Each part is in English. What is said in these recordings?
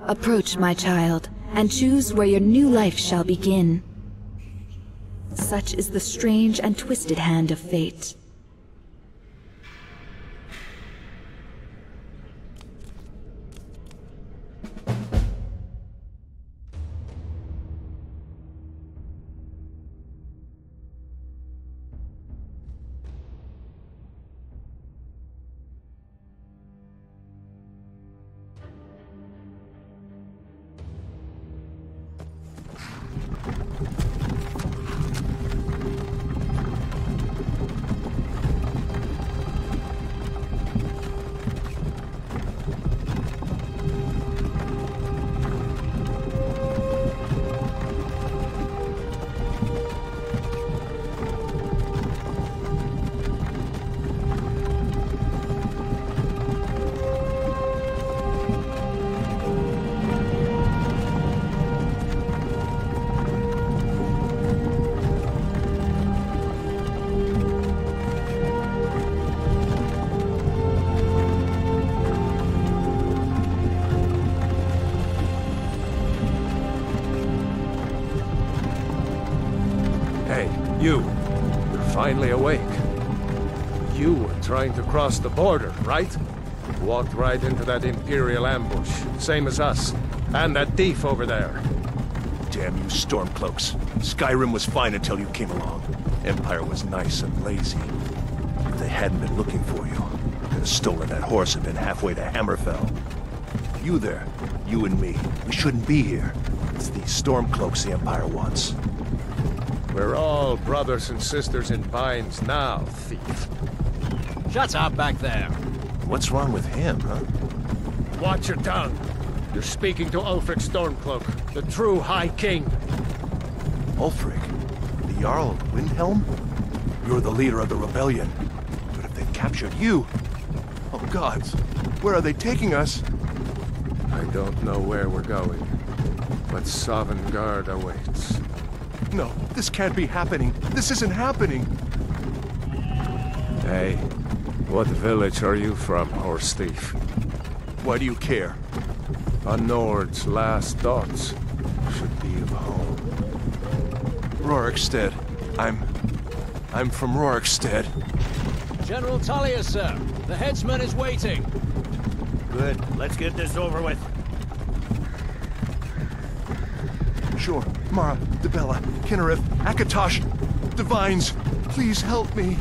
Approach, my child, and choose where your new life shall begin. Such is the strange and twisted hand of fate. You're finally awake. You were trying to cross the border, right? Walked right into that Imperial ambush, same as us. And that thief over there. Damn you Stormcloaks. Skyrim was fine until you came along. Empire was nice and lazy. If they hadn't been looking for you, they could have stolen that horse and been halfway to Hammerfell. You there, you and me, we shouldn't be here. It's these Stormcloaks the Empire wants. We're all brothers and sisters in binds now, thief. Shut up back there. What's wrong with him, huh? Watch your tongue. You're speaking to Ulfric Stormcloak, the true High King. Ulfric? The Jarl of Windhelm? You're the leader of the rebellion. But if they've captured you... Oh gods, where are they taking us? I don't know where we're going, but Sovngarde awaits. No, this can't be happening. This isn't happening. Hey, what village are you from, horse thief? Why do you care? A Nord's last thoughts should be of home. Rorikstead. I'm from Rorikstead. General Tullius, sir. The headsman is waiting. Good. Let's get this over with. Sure. Mara, Dibella, Kinnereth, Akatosh, Divines, please help me.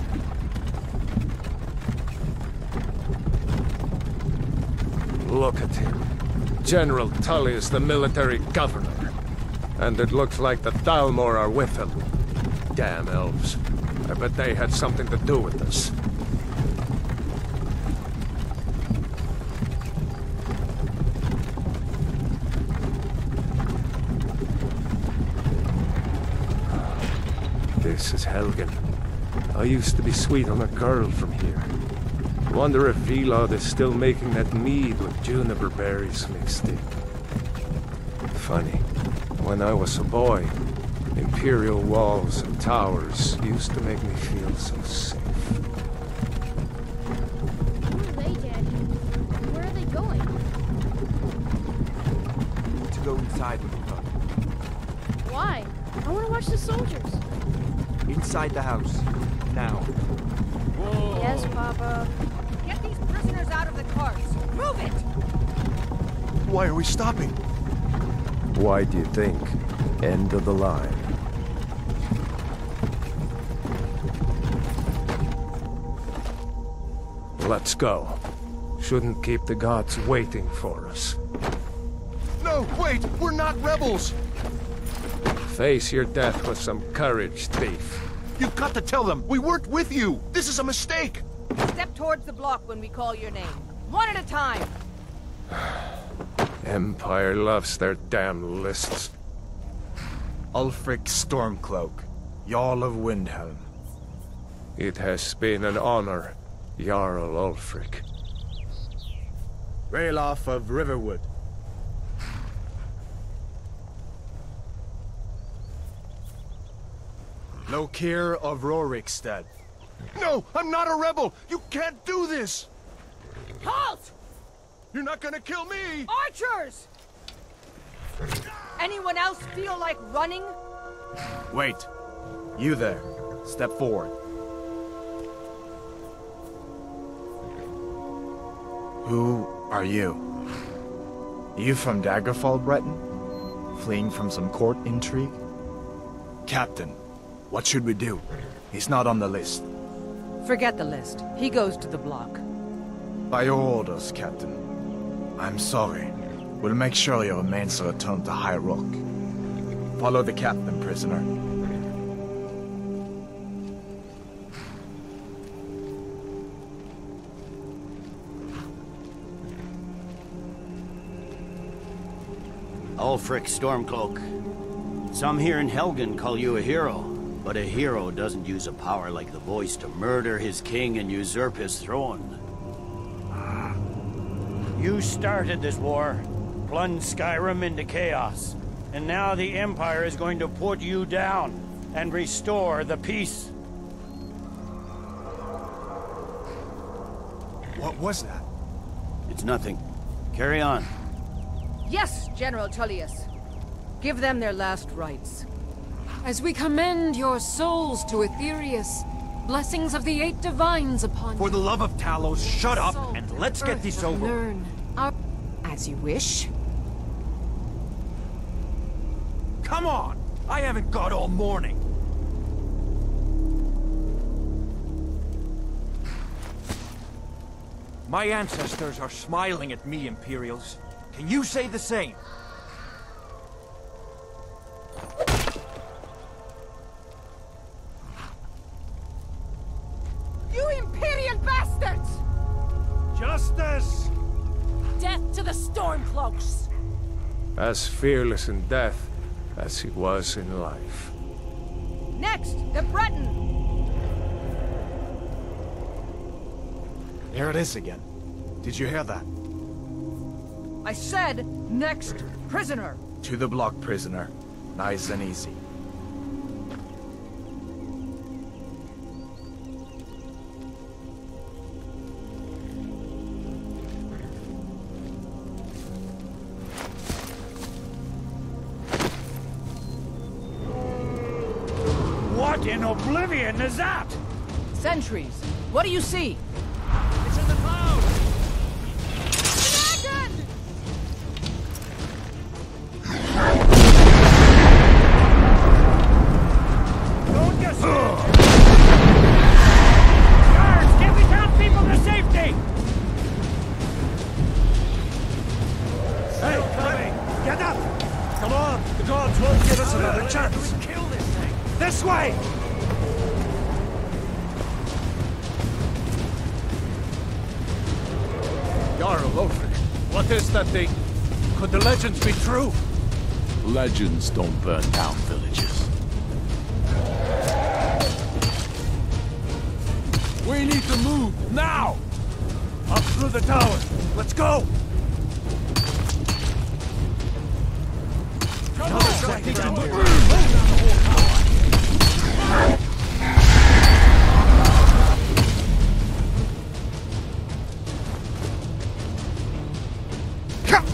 Look at him. General Tullius, the military governor. And it looks like the Thalmor are with him. Damn elves. I bet they had something to do with this. This is Helgen. I used to be sweet on a girl from here. Wonder if Vilod is still making that mead with juniper berries mixed in. Funny, when I was a boy, Imperial walls and towers used to make me feel so safe. Who are they, Daddy? Where are they going? We need to go inside with them. Why? I want to watch the soldiers. Inside the house. Now. Whoa. Yes, Papa. Get these prisoners out of the carts! Move it! Why are we stopping? Why do you think? End of the line. Let's go. Shouldn't keep the gods waiting for us. No, wait! We're not rebels! Face your death with some courage, thief. You've got to tell them! We weren't with you! This is a mistake! Step towards the block when we call your name. One at a time! Empire loves their damn lists. Ulfric Stormcloak, Jarl of Windhelm. It has been an honor, Jarl Ulfric. Ralof of Riverwood. Lokir of Rorikstead. No! I'm not a rebel! You can't do this! Halt! You're not gonna kill me! Archers! anyone else feel like running? Wait. You there. Step forward. Who are you? You from Daggerfall, Breton? Fleeing from some court intrigue? Captain, what should we do? He's not on the list. Forget the list. He goes to the block. By your orders, Captain. I'm sorry. We'll make sure your remains are returned to High Rock. Follow the captain, prisoner. Ulfric Stormcloak. Some here in Helgen call you a hero, but a hero doesn't use a power like the voice to murder his king and usurp his throne. You started this war, plunged Skyrim into chaos, and now the Empire is going to put you down and restore the peace. What was that? It's nothing. Carry on. Yes, General Tullius. Give them their last rites. As we commend your souls to Aetherius, blessings of the Eight Divines upon For you. the love of Talos, shut up Salt and let's get earth this will over. learn our... As you wish. Come on! I haven't got all morning. My ancestors are smiling at me, Imperials. Can you say the same? You Imperial bastards! Justice! Death to the Stormcloaks! As fearless in death as he was in life. Next, the Breton! There it is again. Did you hear that? I said, next prisoner! To the block, prisoner. Nice and easy. What in oblivion is that? Sentries, what do you see? It's in the clouds! Dragon! Don't get Guards, get the town people to safety! Hey, coming! Get up! Come on! The gods won't give us another chance! Kill this thing! This way! Jarl Ulfric, what is that thing? Could the legends be true? Legends don't burn down villages. We need to move, now! Up through the tower. Let's go! Come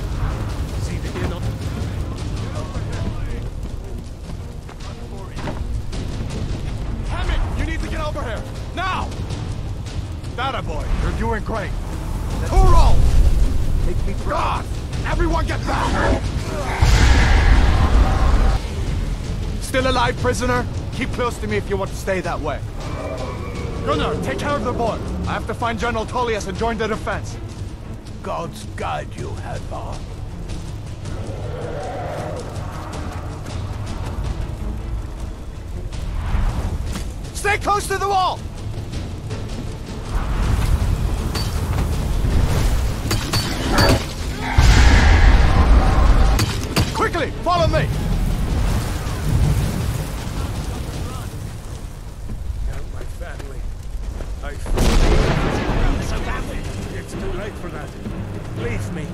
You need to get over here! Now! That boy, you're doing great. Turo! Take me through. God! Everyone get back! Still alive, prisoner? Keep close to me if you want to stay that way. Gunnar, take care of the boy. I have to find General Tullius and join the defense. Gods guide you, Hadvar. Stay close to the wall! Quickly, follow me! Now my family. It's too late for that. Leave me.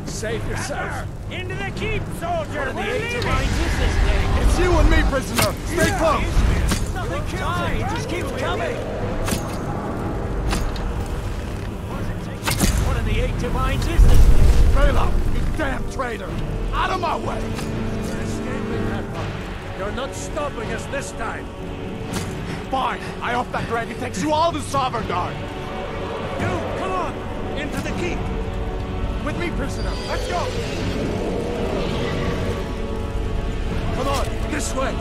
Save yourself. Into the keep, soldier! The Eight Divines is this thing! It's you and me, prisoner! Stay close! Nothing kills it! It just keeps coming! One of the Eight Divines is this thing! Bela, you damn traitor! Out of my way! You're not stopping us this time! Fine! I hope that dragon takes you all to Sovngarde! You, come on! Into the keep! With me, prisoner! Let's go! Come on, this way!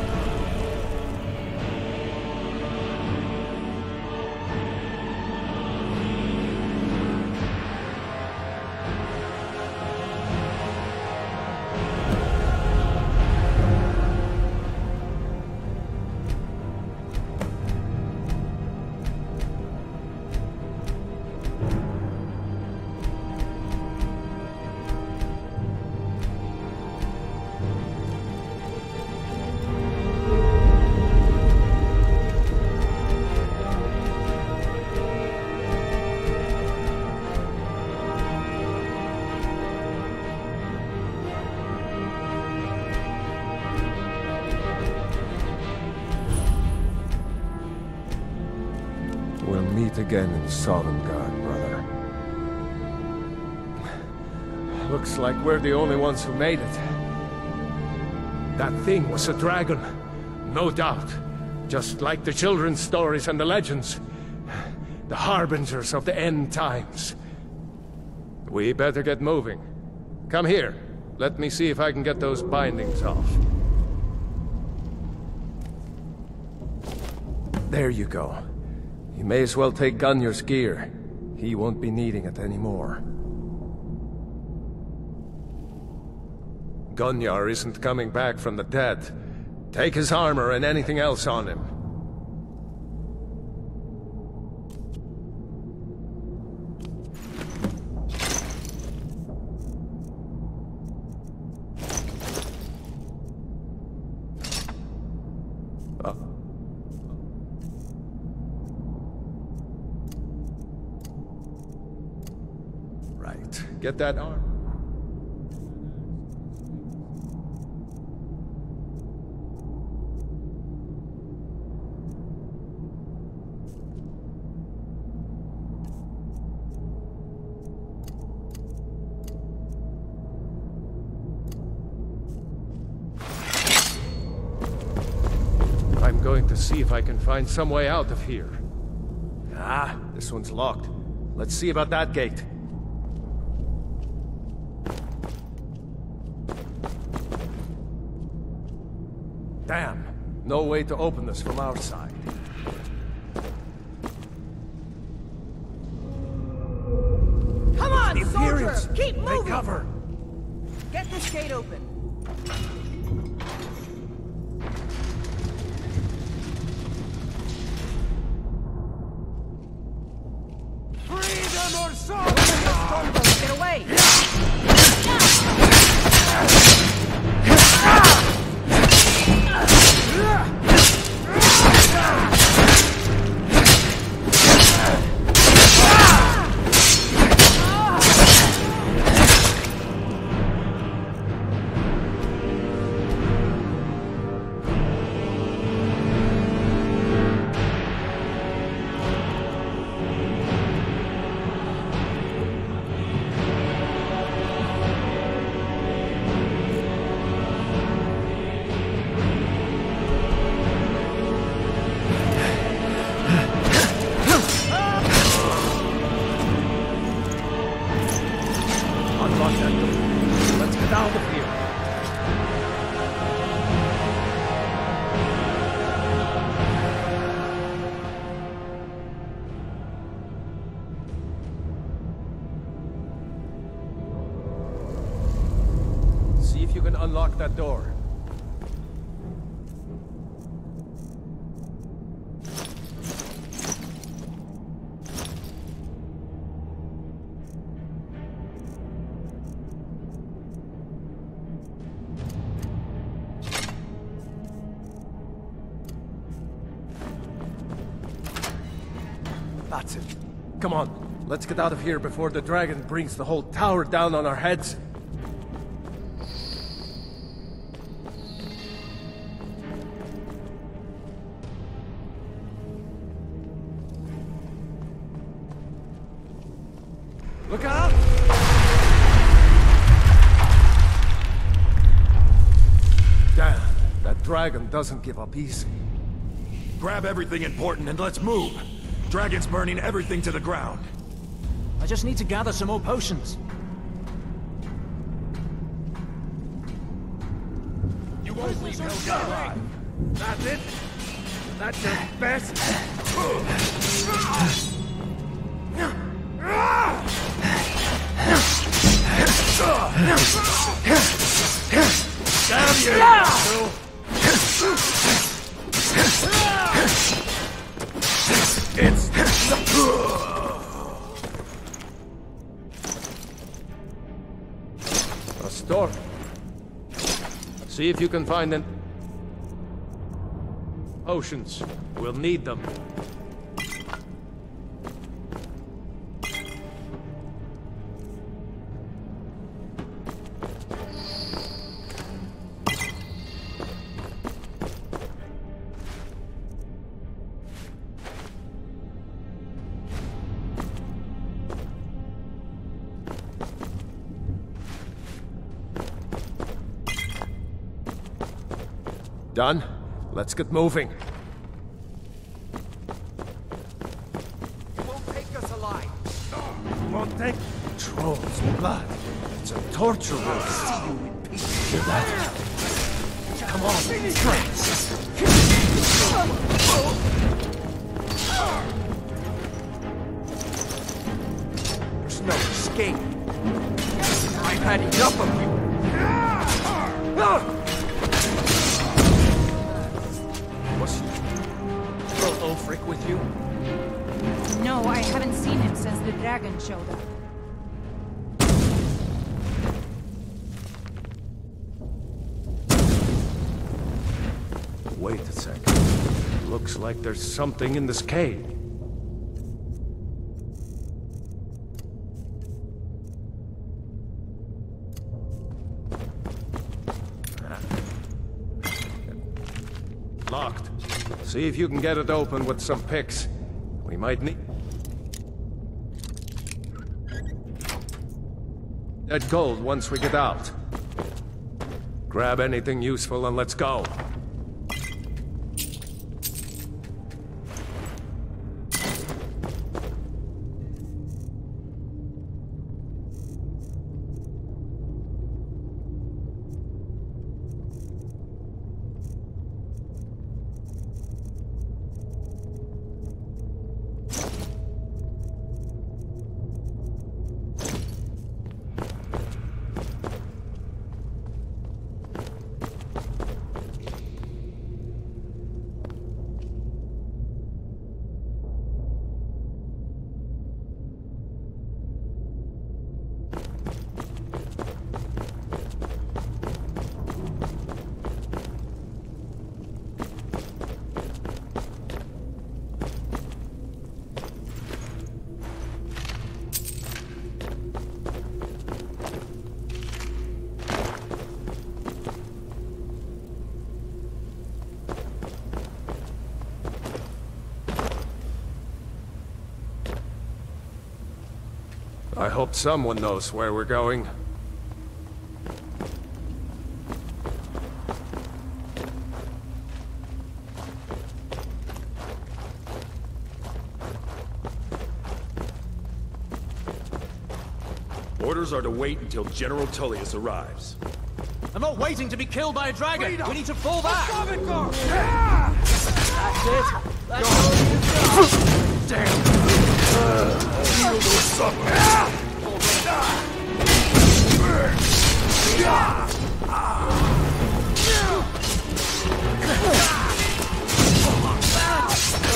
We'll meet again in Sovngarde, brother. Looks like we're the only ones who made it. That thing was a dragon, no doubt. Just like the children's stories and the legends. The harbingers of the end times. We better get moving. Come here. Let me see if I can get those bindings off. There you go. You may as well take Gunnar's gear. He won't be needing it anymore. Gunnar isn't coming back from the dead. Take his armor and anything else on him. Right. Get that armor. I'm going to see if I can find some way out of here. Ah, this one's locked. Let's see about that gate. Damn, no way to open this from our side. Come on, The soldier! Imperials! Keep moving! Take cover! Get this gate open. Freedom or so! Get away! Unlock that door. Let's get out of here. See if you can unlock that door. That's it. Come on, let's get out of here before the dragon brings the whole tower down on our heads. Look out! Damn. dragon doesn't give up easy. Grab everything important and let's move. Dragon's burning everything to the ground. I just need to gather some more potions. You won't leave Helga alive. That's it? That's your best? Down you! It's a store. See if you can find an potions. We'll need them. Done? Let's get moving. won't take us alive. Won't take Troll's blood. It's a torture room. See you in peace. Hear that? Come on, friends. There's no escape. I've had enough of you. Was Ulfric with you? No, I haven't seen him since the dragon showed up. Wait a second. Looks like there's something in this cave. Locked. See if you can get it open with some picks. We might need that gold once we get out. Grab anything useful and let's go. I hope someone knows where we're going. Orders are to wait until General Tullius arrives. I'm not waiting to be killed by a dragon. We need to fall back. That's it. That's Damn. You will suffer.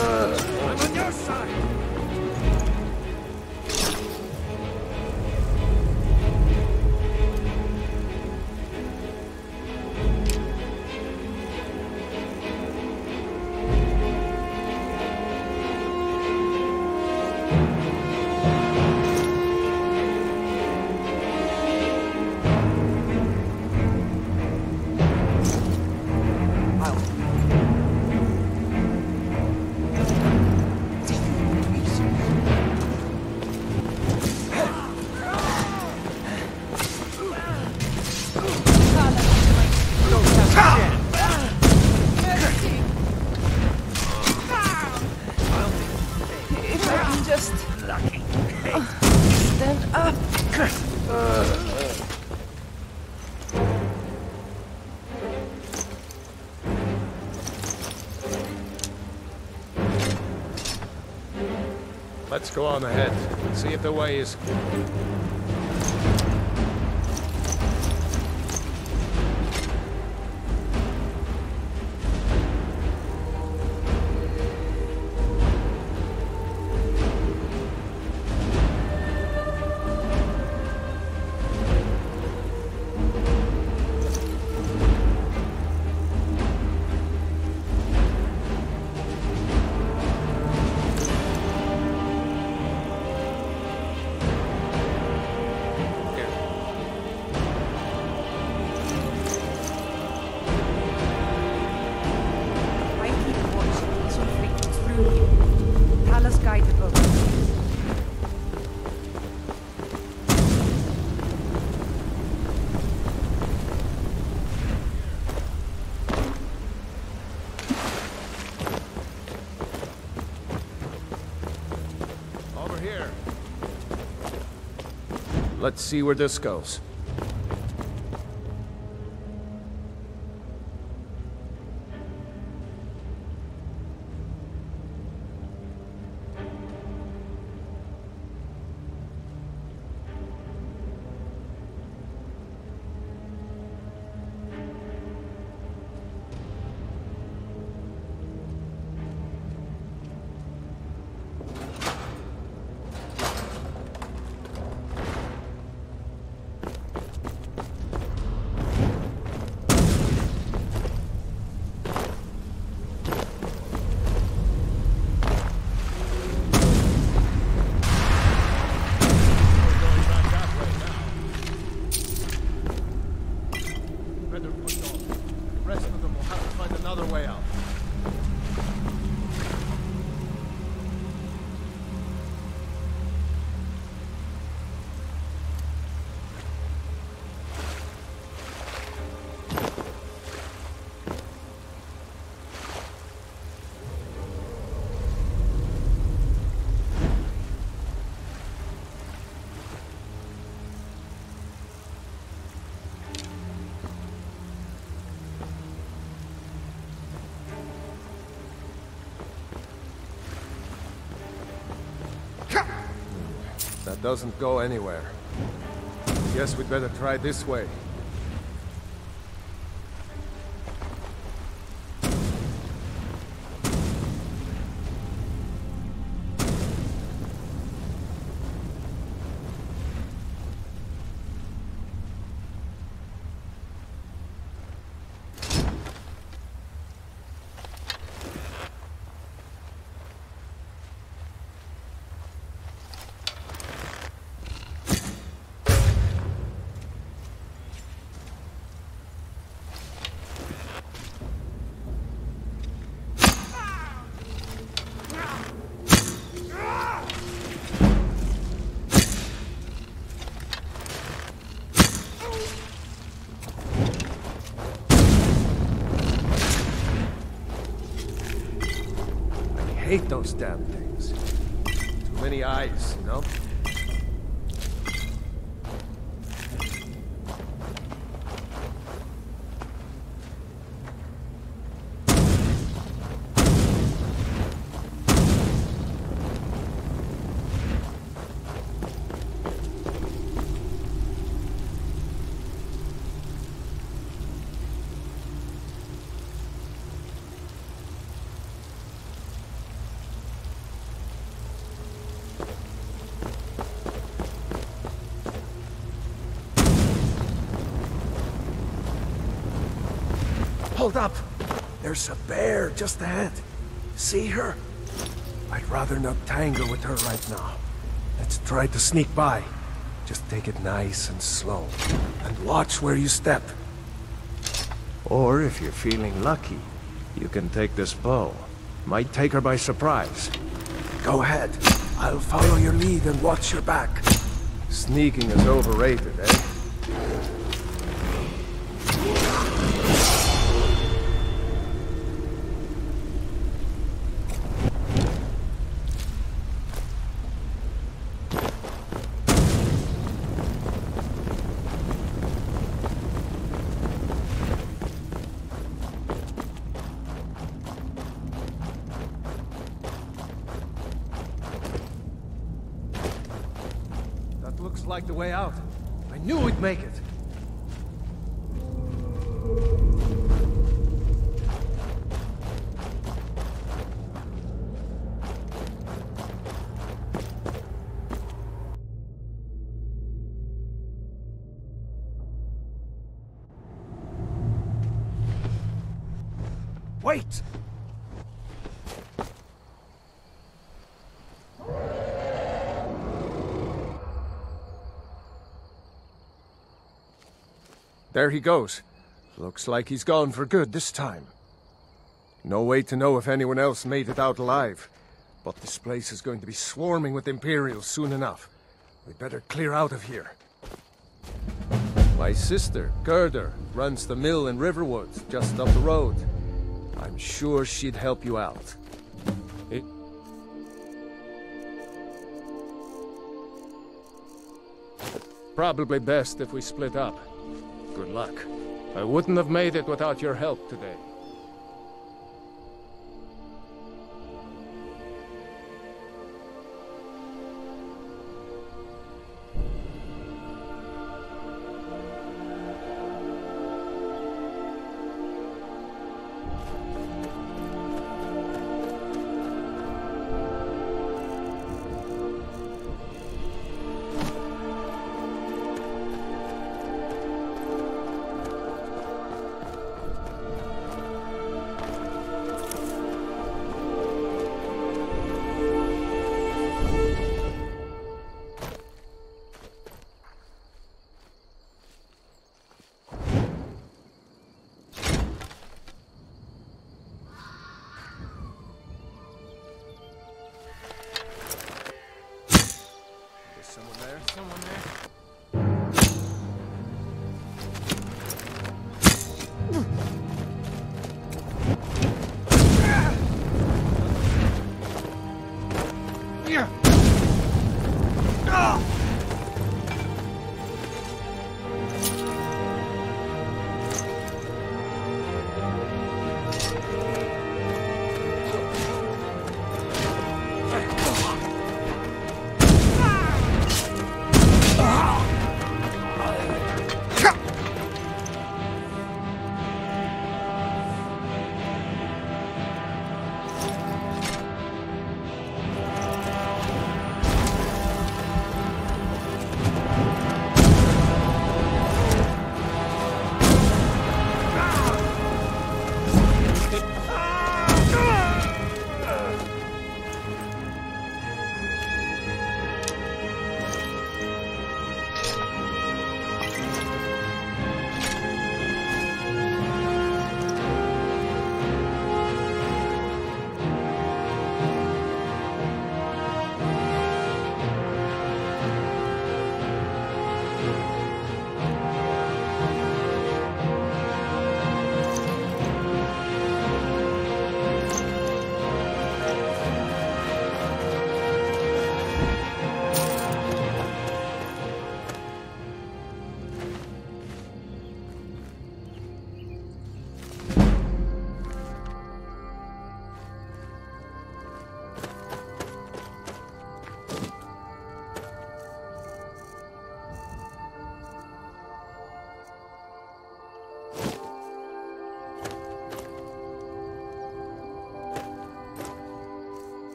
I'm on your side. Let's go on ahead. See if the way is... Let's see where this goes. That doesn't go anywhere. Guess we'd better try this way. I hate those damn things. Too many eyes, you know? Hold up! There's a bear just ahead. See her? I'd rather not tangle with her right now. Let's try to sneak by. Just take it nice and slow. And watch where you step. Or if you're feeling lucky, you can take this bow. Might take her by surprise. Go ahead. I'll follow your lead and watch your back. Sneaking is overrated, eh? like the way out. I knew we'd make it. Wait! There he goes. Looks like he's gone for good this time. No way to know if anyone else made it out alive. But this place is going to be swarming with Imperials soon enough. We'd better clear out of here. My sister, Gerda, runs the mill in Riverwood, just up the road. I'm sure she'd help you out. Probably best if we split up. Good luck. I wouldn't have made it without your help today.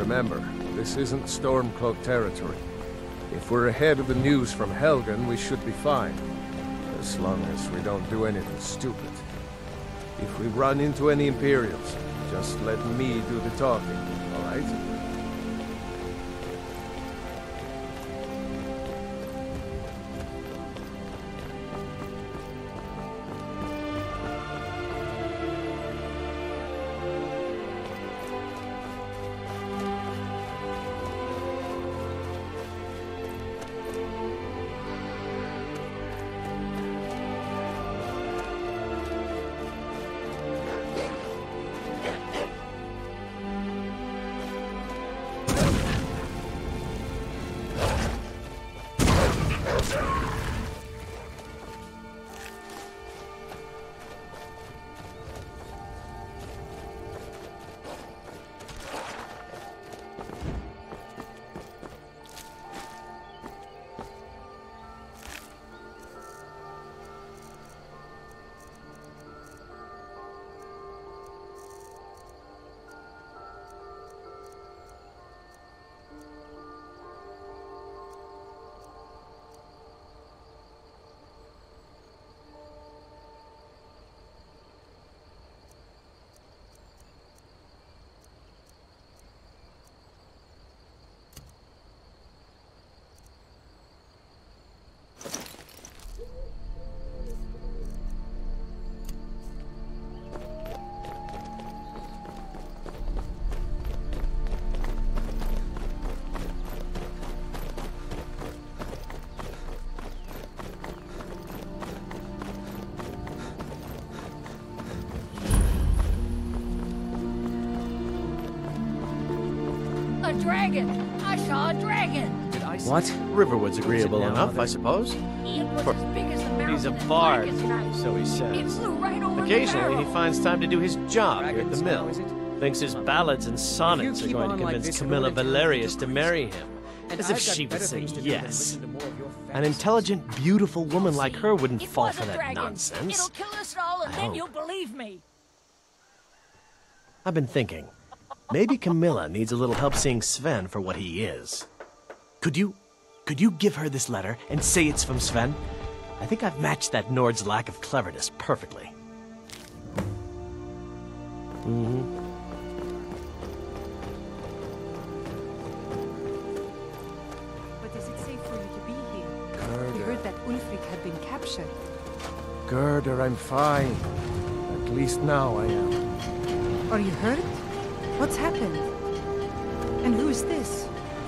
Remember, this isn't Stormcloak territory. If we're ahead of the news from Helgen, we should be fine. As long as we don't do anything stupid. If we run into any Imperials, just let me do the talking, all right? A dragon! I saw a dragon! What? Riverwood's agreeable enough, I suppose. It was as big as the mountain. He's a and bard, black as night. so he It says. flew right over Occasionally, the he barrel. finds time to do his job here at the mill. Thinks his ballads and sonnets are going to convince Camilla Valerius to marry him. As if she would say yes. An intelligent, beautiful woman like her wouldn't It fall was for a that dragon. nonsense. It'll kill us all, and then hope. you'll believe me. I've been thinking. Maybe Camilla needs a little help seeing Sven for what he is. Could you give her this letter and say it's from Sven? I think I've matched that Nord's lack of cleverness perfectly. What does it say for you to be here? We heard that Ulfric had been captured. Gerder, I'm fine. At least now I am. Are you hurt? What's happened? And who is this?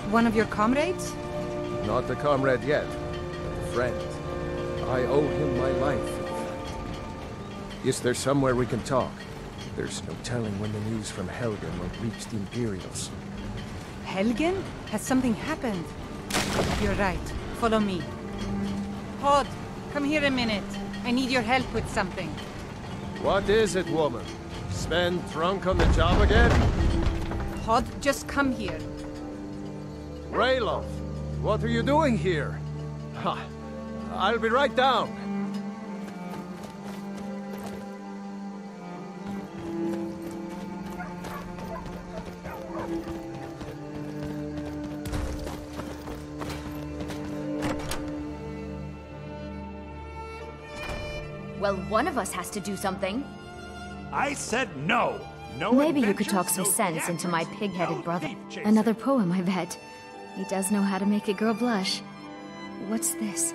One of your comrades? Not a comrade yet, but a friend. I owe him my life, in fact. Is there somewhere we can talk? There's no telling when the news from Helgen will reach the Imperials. Helgen? Has something happened? You're right. Follow me. Hod, come here a minute. I need your help with something. What is it, woman? Sven drunk on the job again? Hod, just come here. Rayloff, what are you doing here? Ha, I'll be right down. Well, one of us has to do something. I said no. No Maybe you could adventures, talk some no sense into my theatrics, pig-headed no brother. thief chasing. Another poem, I bet. He does know how to make a girl blush. What's this?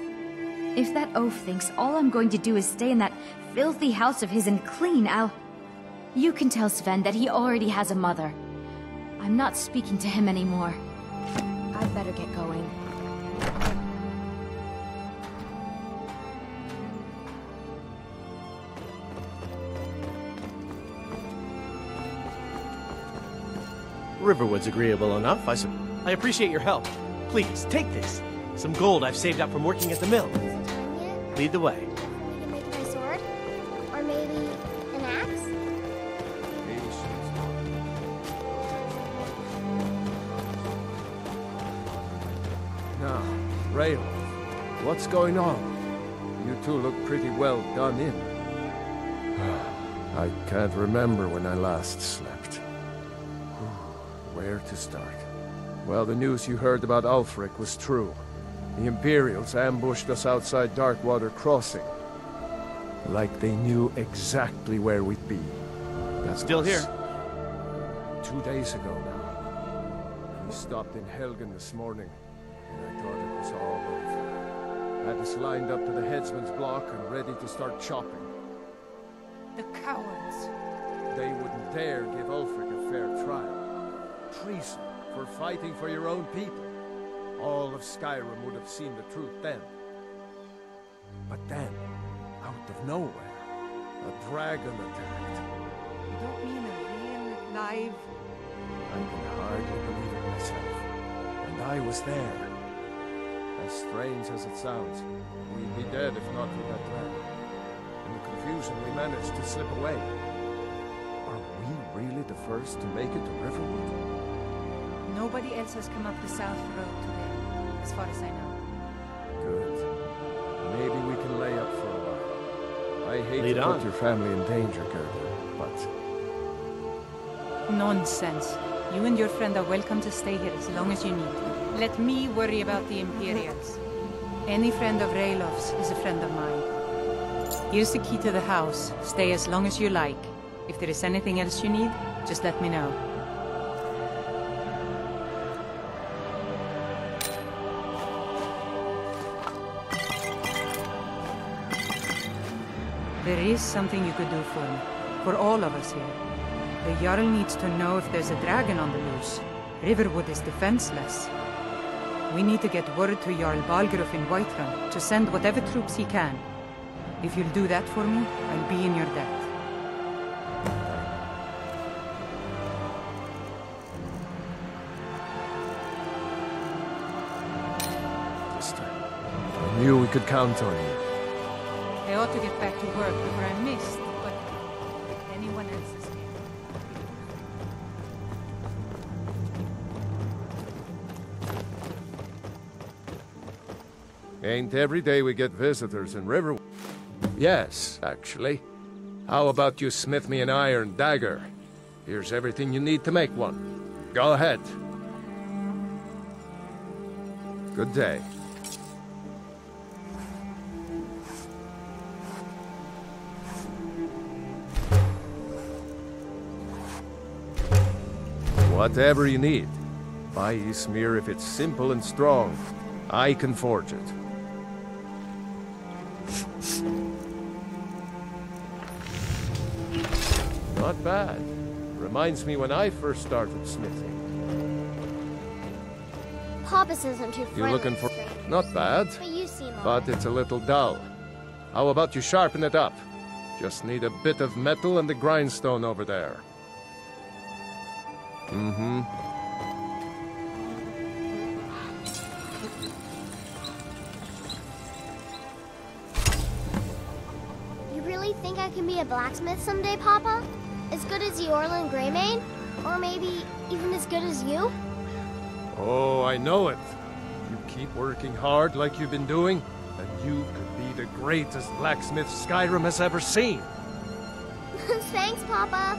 If that oaf thinks all I'm going to do is stay in that filthy house of his and clean, You can tell Sven that he already has a mother. I'm not speaking to him anymore. I'd better get going. Riverwood's agreeable enough, I appreciate your help. Please, take this. Some gold I've saved up from working at the mill. Lead the way. We can make my sword? Or maybe an axe? Now, Rayloff, what's going on? You two look pretty well done in. I can't remember when I last slept. Where to start? Well, the news you heard about Ulfric was true. The Imperials ambushed us outside Darkwater Crossing. Like they knew exactly where we'd be. That's Still here. 2 days ago now. We stopped in Helgen this morning, and I thought it was all over. Had us lined up to the headsman's block and ready to start chopping. The cowards. They wouldn't dare give Ulfric a fair trial. Treason for fighting for your own people. All of Skyrim would have seen the truth then. But then, out of nowhere, a dragon attacked. You don't mean a real, live... I can hardly believe it myself. And I was there. As strange as it sounds, we'd be dead if not for that dragon. In the confusion, we managed to slip away. Are we really the first to make it to Riverwood? Nobody else has come up the South Road today, as far as I know. Good. Maybe we can lay up for a while. I hate Lead to on. put your family in danger, Gerda, but... Nonsense. You and your friend are welcome to stay here as long as you need. Let me worry about the Imperials. Any friend of Raylof's is a friend of mine. Here's the key to the house. Stay as long as you like. If there is anything else you need, just let me know. There is something you could do for me. For all of us here. The Jarl needs to know if there's a dragon on the loose. Riverwood is defenseless. We need to get word to Jarl Balgruuf in Whiterun to send whatever troops he can. If you'll do that for me, I'll be in your debt. I knew we could count on you. I ought to get back to work before I'm missed, but anyone else is here. Ain't every day we get visitors in Riverwood. Yes, actually. How about you smith me an iron dagger? Here's everything you need to make one. Go ahead. Good day. Whatever you need. Buy Ysmir if it's simple and strong. I can forge it. Not bad. Reminds me when I first started smithing. Papa says I'm too friendly. You looking for... strangers. Not bad, But you seem but it's a little dull. How about you sharpen it up? Just need a bit of metal and the grindstone over there. Mm-hmm. You really think I can be a blacksmith someday, Papa? As good as Eorlund Greymane? Or maybe even as good as you? Oh, I know it. You keep working hard like you've been doing, and you could be the greatest blacksmith Skyrim has ever seen. Thanks, Papa.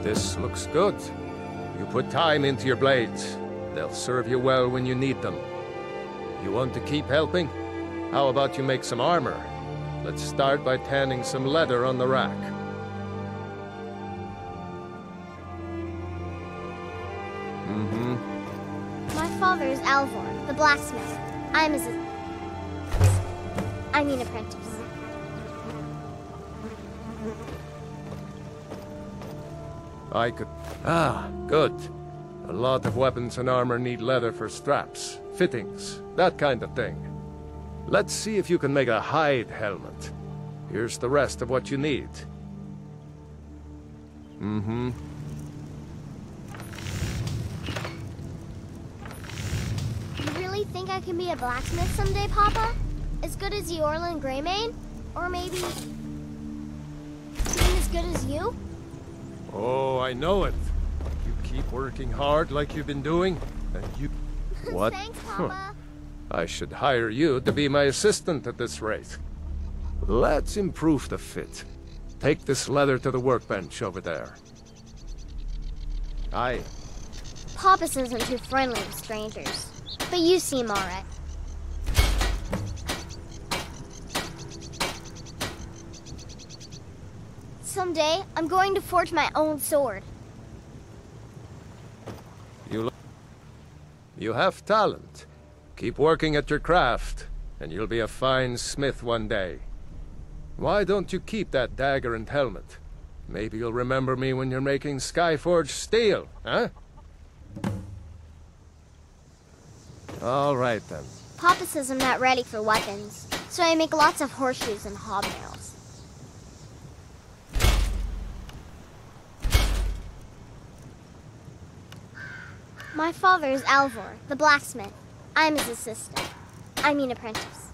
This looks good. You put time into your blades. They'll serve you well when you need them. You want to keep helping? How about you make some armor? Let's start by tanning some leather on the rack. Mm-hmm. My father is Alvor, the blacksmith. I'm his... apprentice. I could... Ah, good. A lot of weapons and armor need leather for straps, fittings, that kind of thing. Let's see if you can make a hide helmet. Here's the rest of what you need. Mm-hmm. You really think I can be a blacksmith someday, Papa? As good as Eorlund Greymane? Or maybe... even as good as you? Oh, I know it. You keep working hard like you've been doing, and you... What? Thanks, Papa. I should hire you to be my assistant at this rate. Let's improve the fit. Take this leather to the workbench over there. Aye. Papas isn't too friendly with strangers, but you seem alright. Someday, I'm going to forge my own sword. You have talent. Keep working at your craft, and you'll be a fine smith one day. Why don't you keep that dagger and helmet? Maybe you'll remember me when you're making Skyforged steel, huh? All right, then. Papa says I'm not ready for weapons, so I make lots of horseshoes and hobnails. My father is Alvor, the blacksmith. I'm his assistant. I mean apprentice.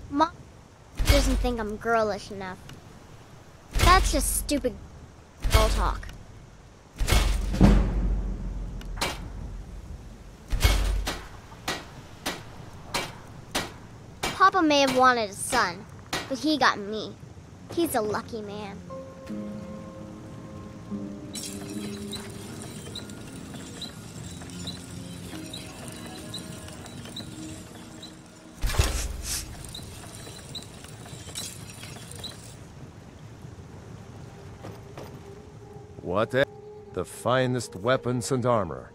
Mom doesn't think I'm girlish enough. That's just stupid girl talk. Papa may have wanted a son, but he got me. He's a lucky man. What the finest weapons and armor.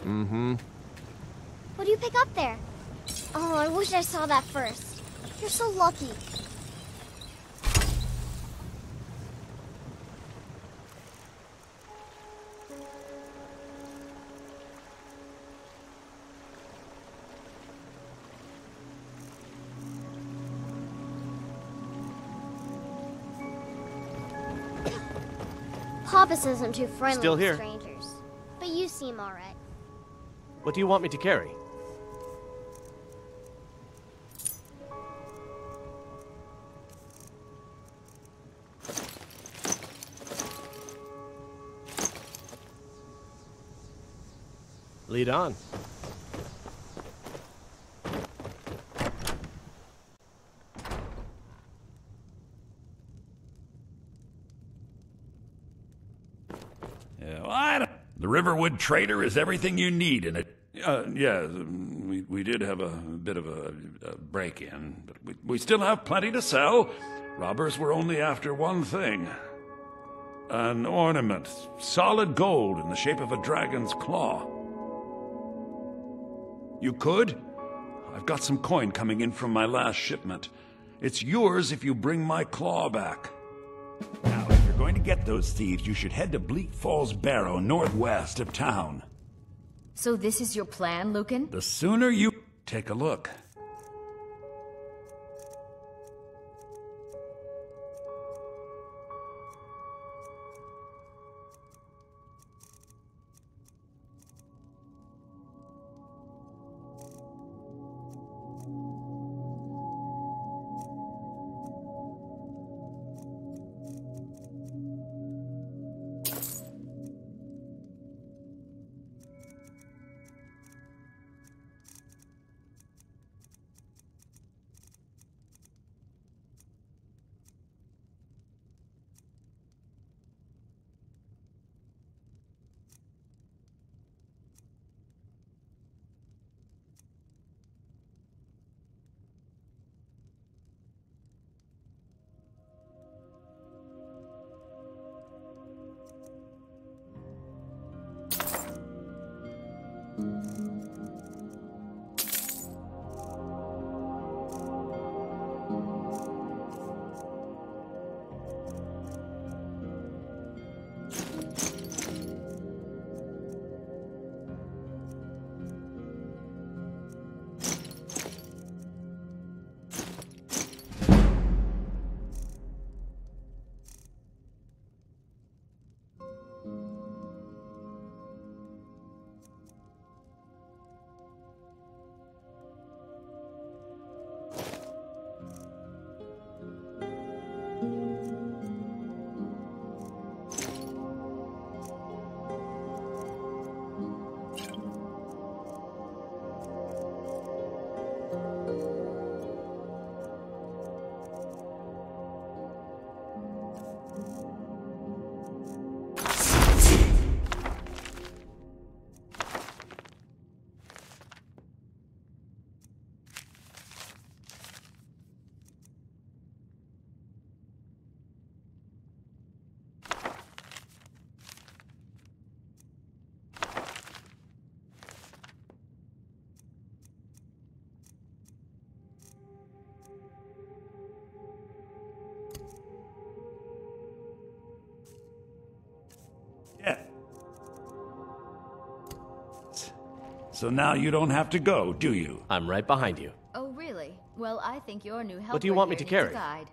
Mm-hmm. What do you pick up there? Oh, I wish I saw that first. You're so lucky. Papa says I'm too friendly Still with here. strangers, but you seem alright. What do you want me to carry? Lead on. Yeah, well, I don't... The Riverwood Trader is everything you need in it. Yeah, we did have a bit of a break-in, but we still have plenty to sell. Robbers were only after one thing. An ornament, solid gold in the shape of a dragon's claw. You could? I've got some coin coming in from my last shipment. It's yours if you bring my claw back. Now, if you're going to get those thieves, you should head to Bleak Falls Barrow, northwest of town. So this is your plan, Lucan? The sooner you take a look. So now you don't have to go, do you? I'm right behind you. Oh, really? Well, I think your new helper What do you want me to here needs carry? a guide.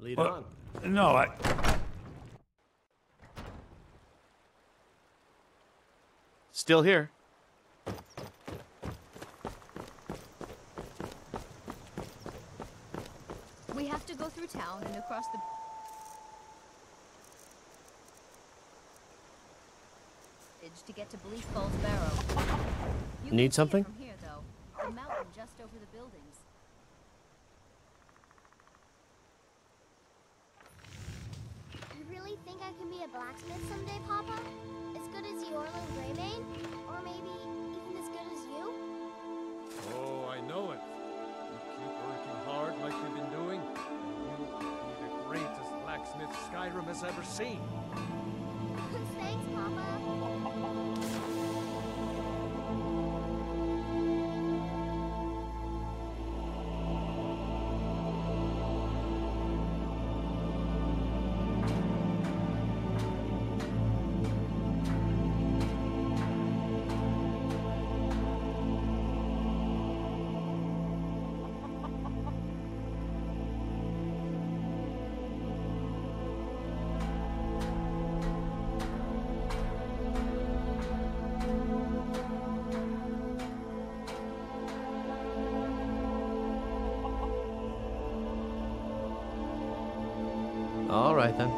Lead Well, on. No, Still here. We have to go through town and across the... to get to Bleak Falls Barrow. You Need can see something? it from here, though. The mountain just over the buildings. You really think I can be a blacksmith someday, Papa? As good as Eorlin Greymane? Or maybe even as good as you? Oh, I know it. You keep working hard like you've been doing, and you'll be the greatest blacksmith Skyrim has ever seen. Thanks, Papa. All right, then.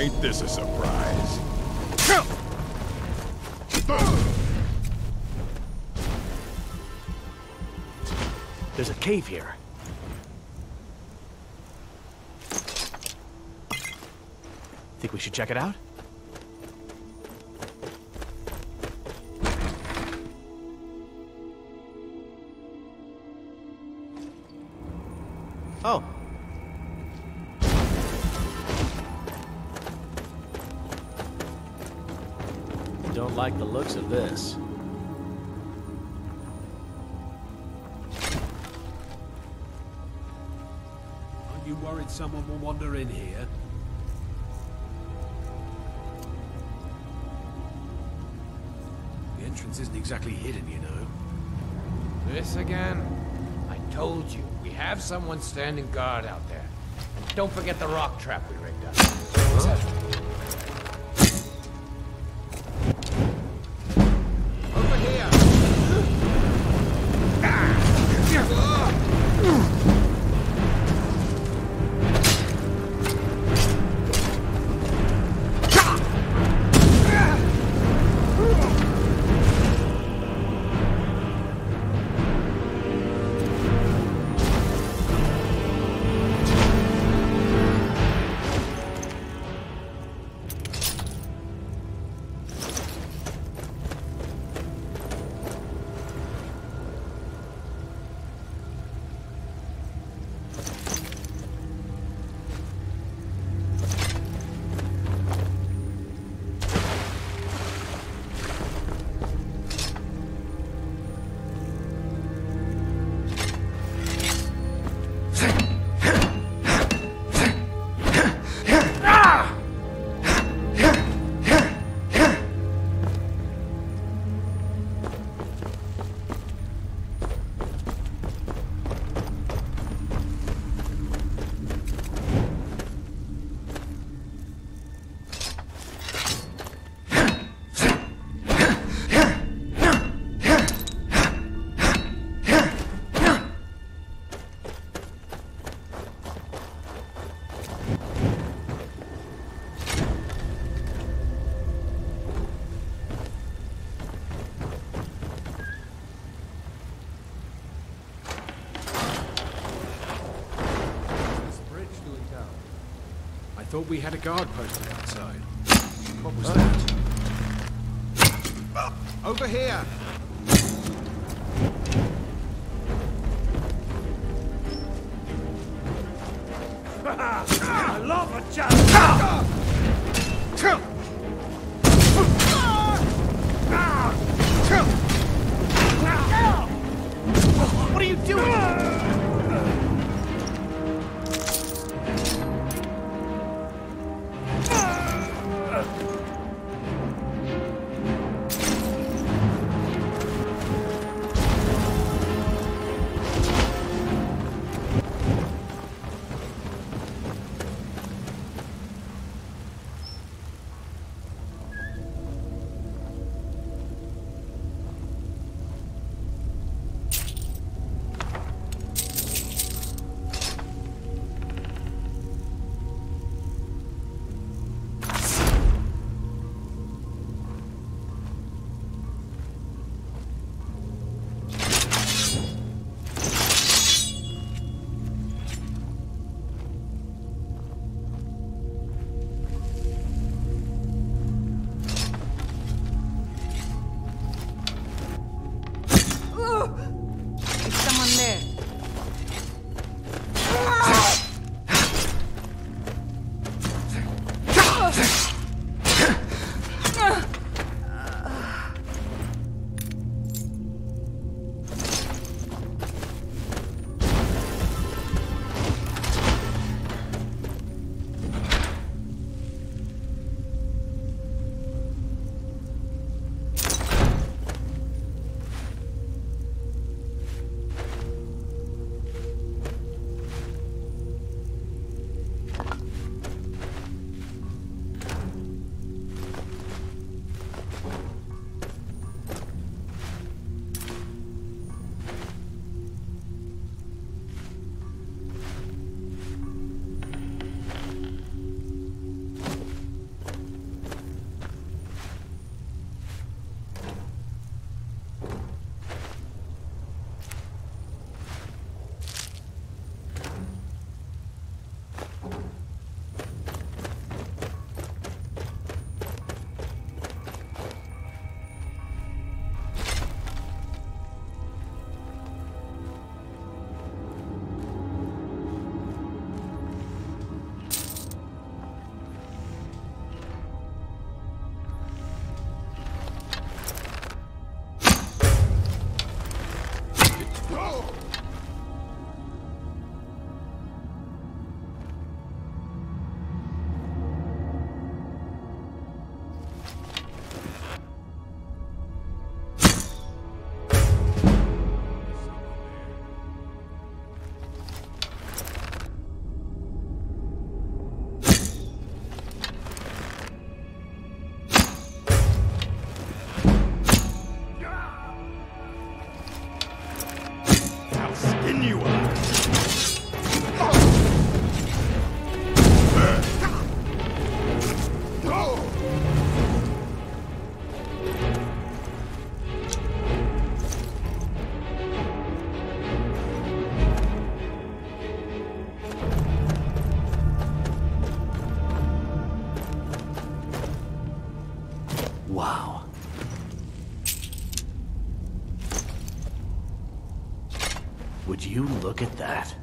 Ain't this a surprise? There's a cave here. Think we should check it out? Oh. Don't like the looks of this. Aren't you worried someone will wander in here? The entrance isn't exactly hidden, you know. This again? I told you, we have someone standing guard out there. And don't forget the rock trap we rigged up. Huh? Over here! thought we had a guard posted outside. What was that? Over here! I love a What are you doing? Wow. Would you look at that?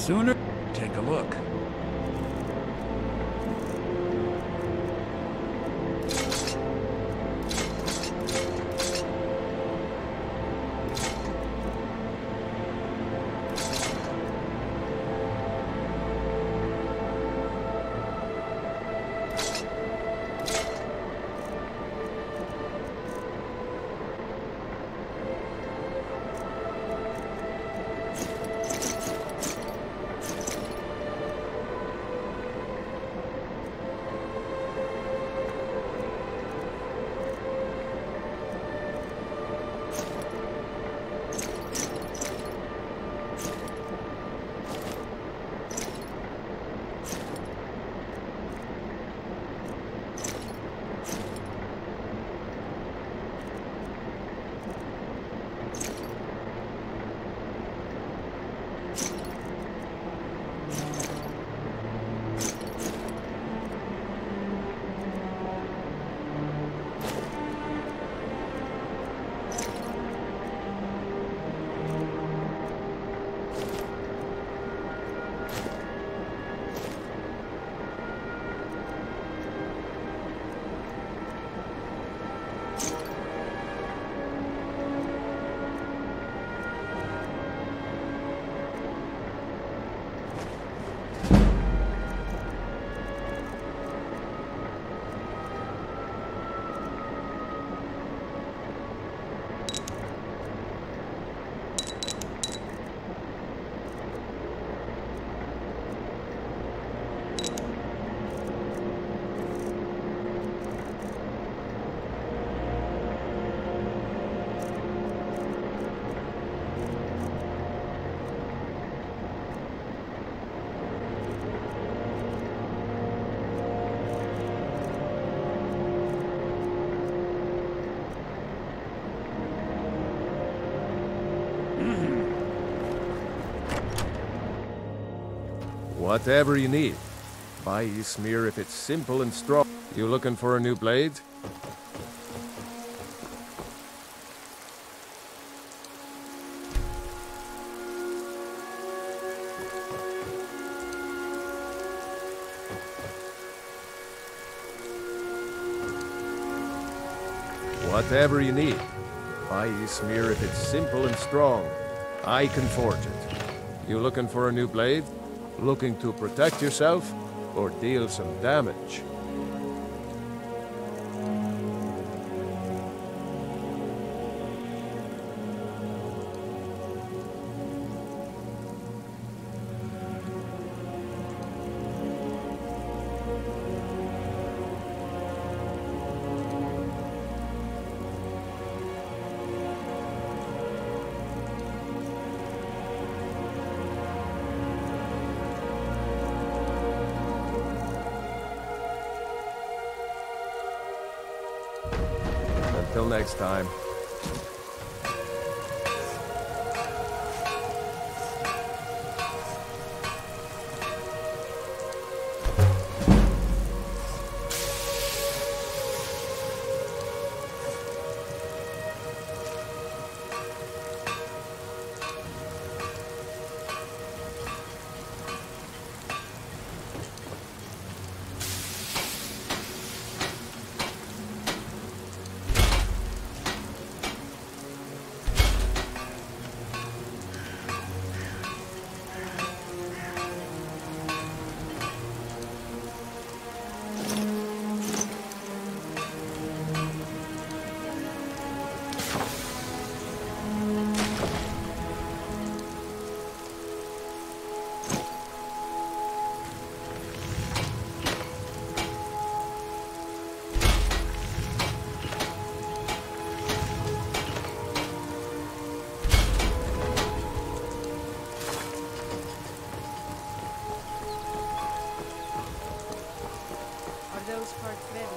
sooner. Take a look. Whatever you need. Buy Ysmir if it's simple and strong. You looking for a new blade? Whatever you need. Buy Ysmir if it's simple and strong. I can forge it. You looking for a new blade? Looking to protect yourself or deal some damage? Until next time. Those parts ready.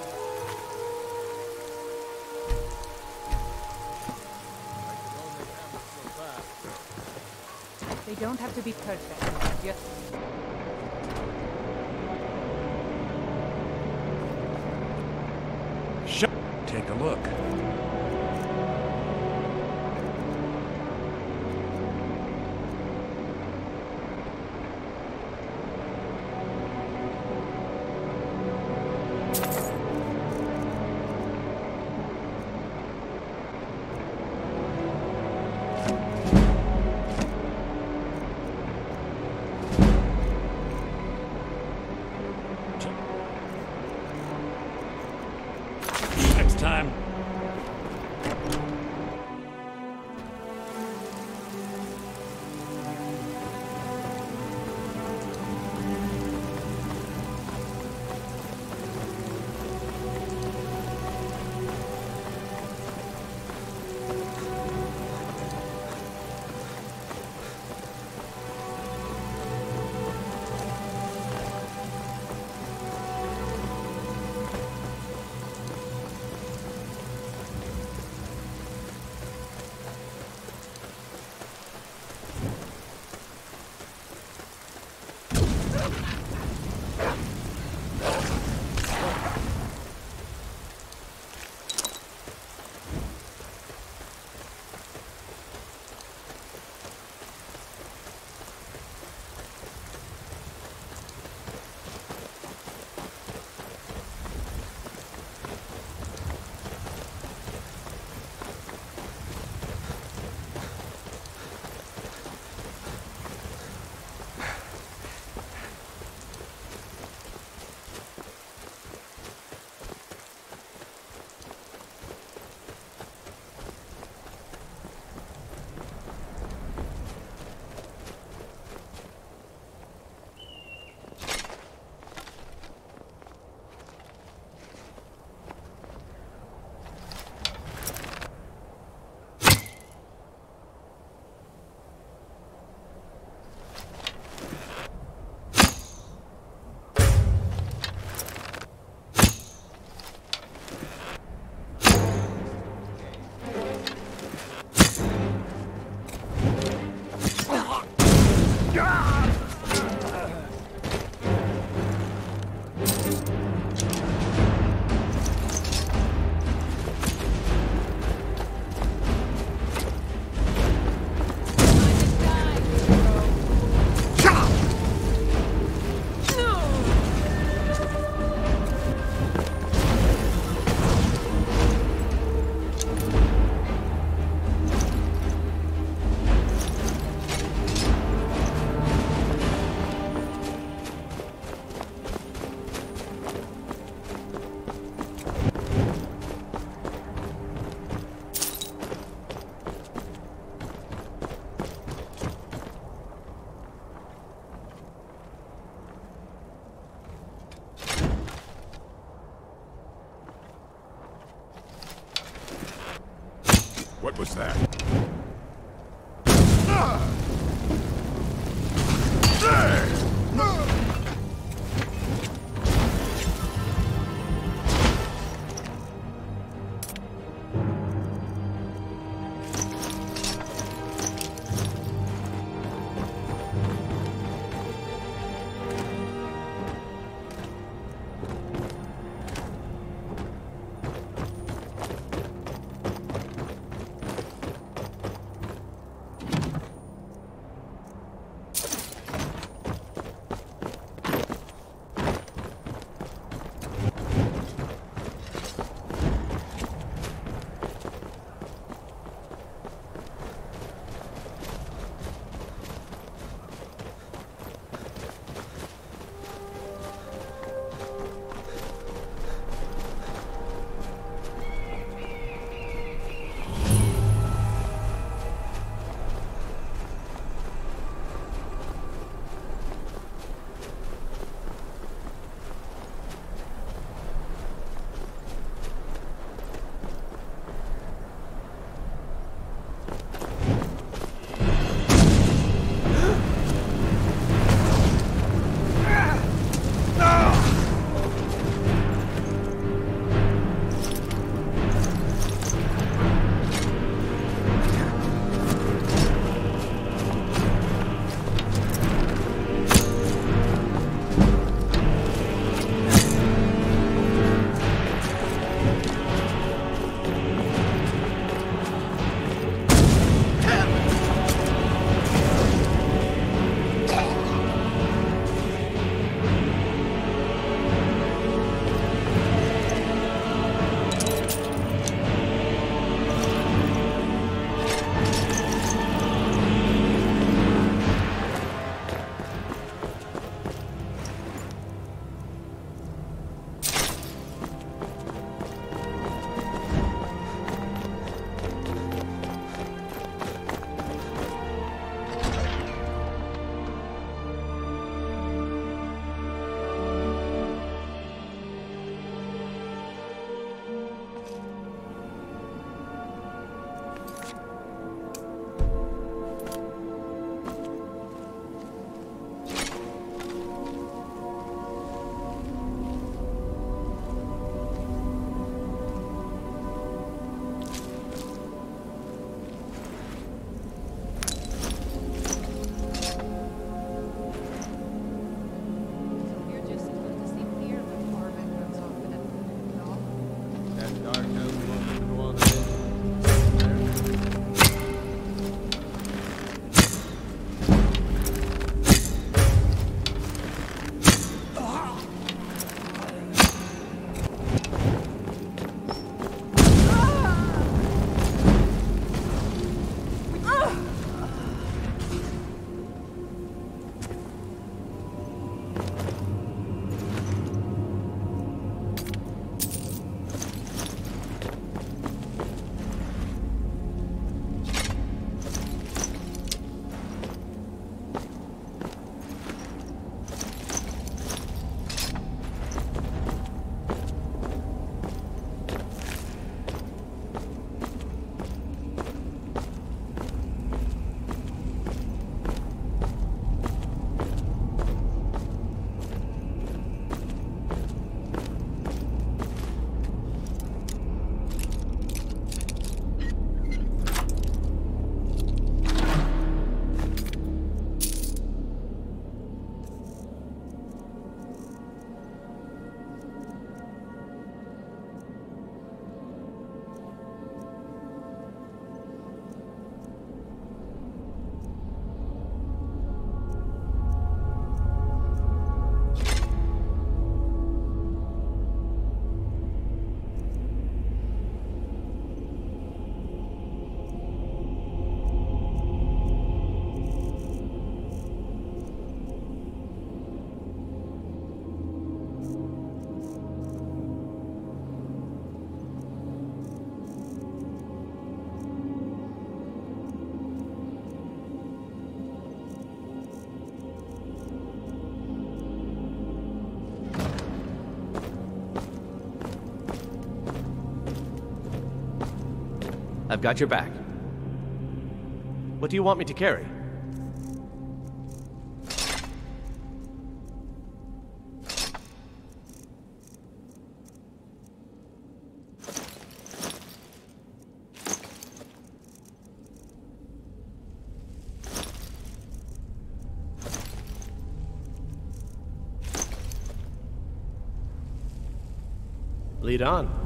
They don't have to be perfect. Just Take a look. time. What was that? I've got your back. What do you want me to carry? Lead on.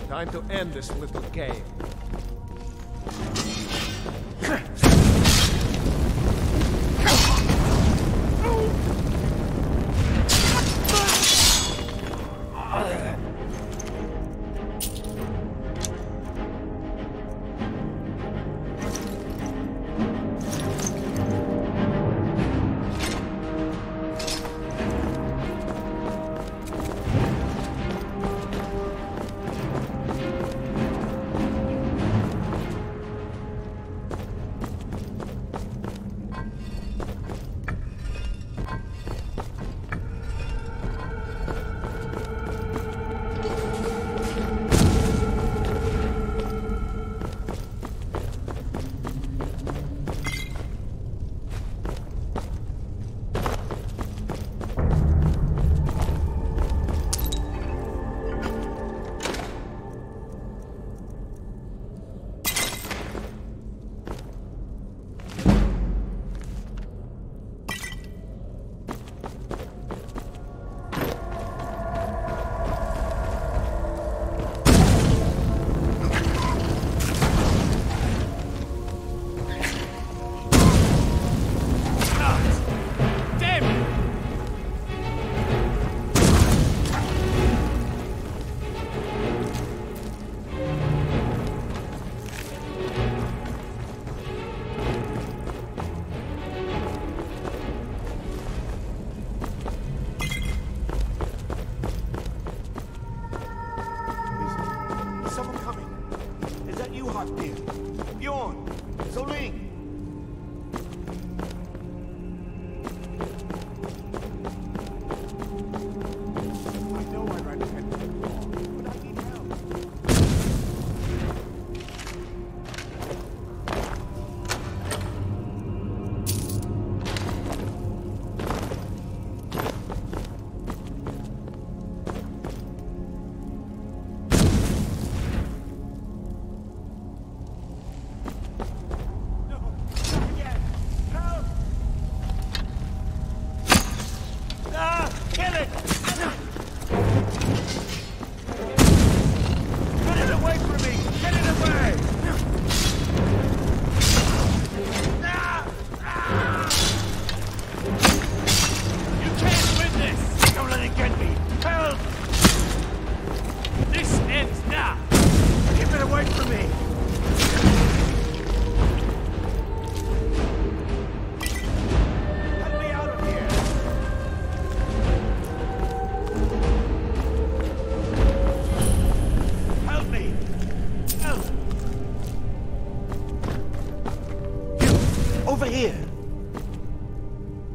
Time to end this little game.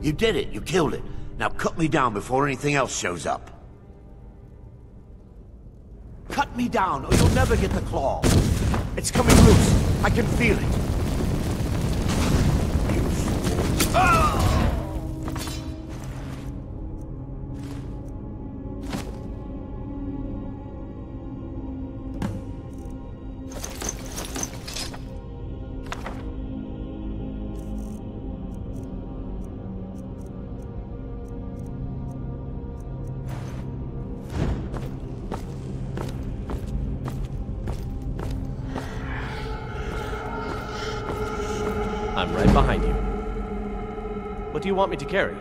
You did it. You killed it. Now cut me down before anything else shows up. Cut me down or you'll never get the claw. It's coming loose. I can feel it. I'm right behind you. What do you want me to carry?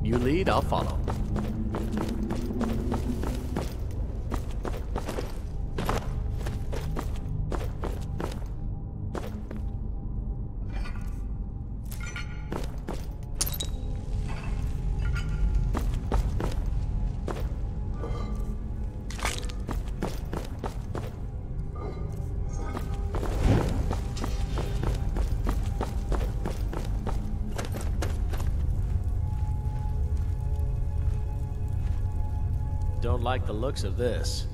You lead, I'll follow. Don't like the looks of this.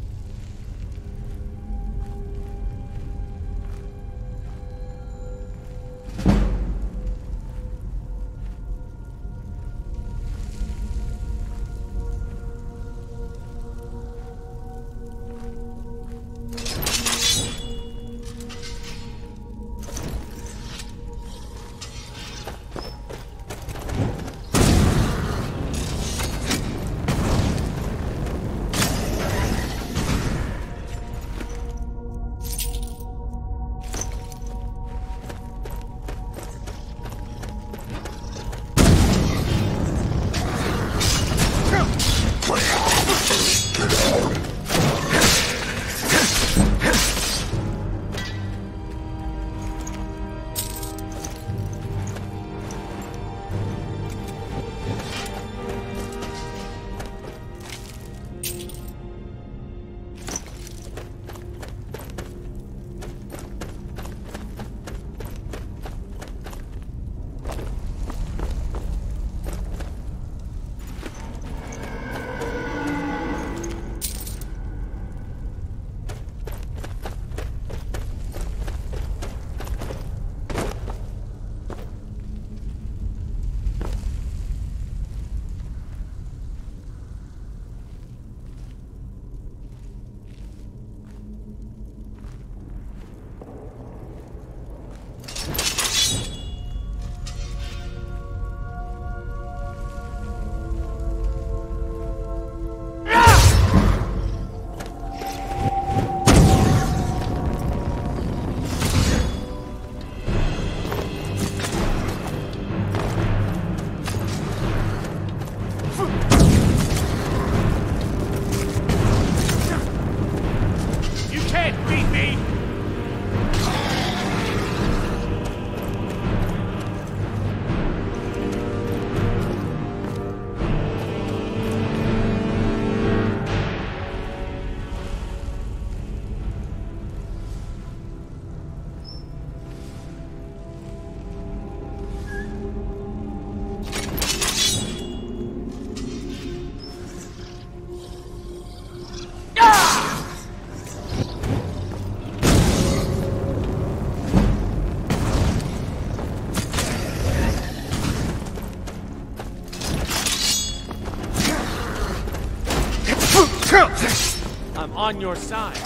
I'm on your side.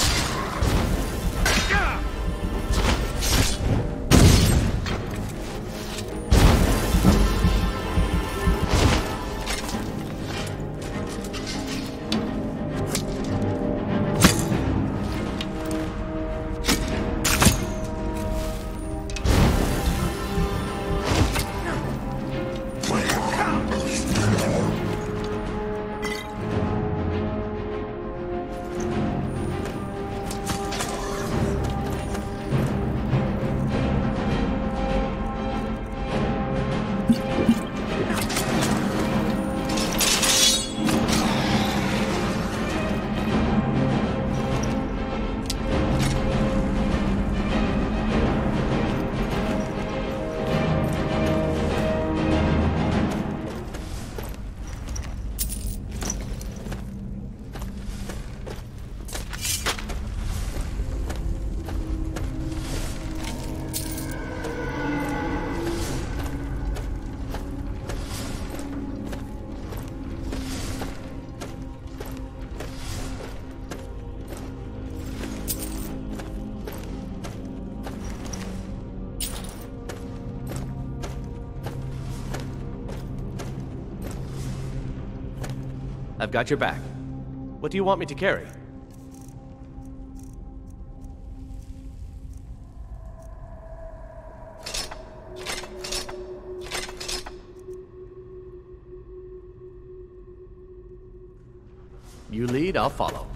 I've got your back. What do you want me to carry? You lead, I'll follow.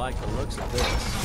like the looks of this.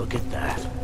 Look at that.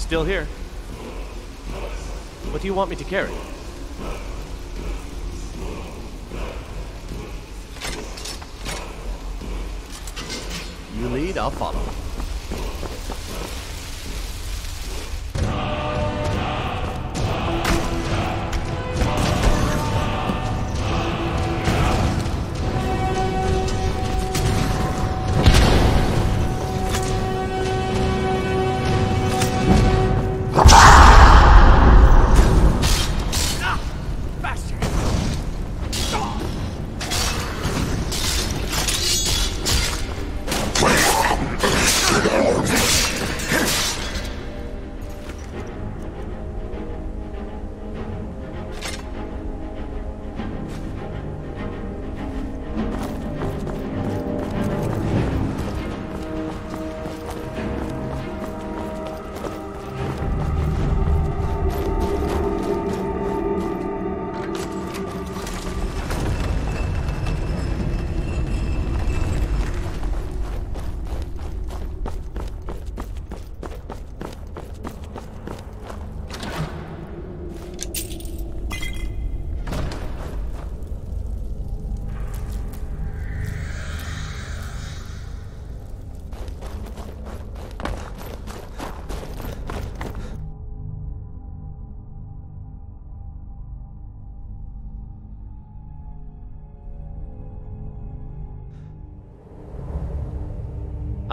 Still here. What do you want me to carry? You lead, I'll follow.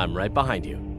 I'm right behind you.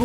I'm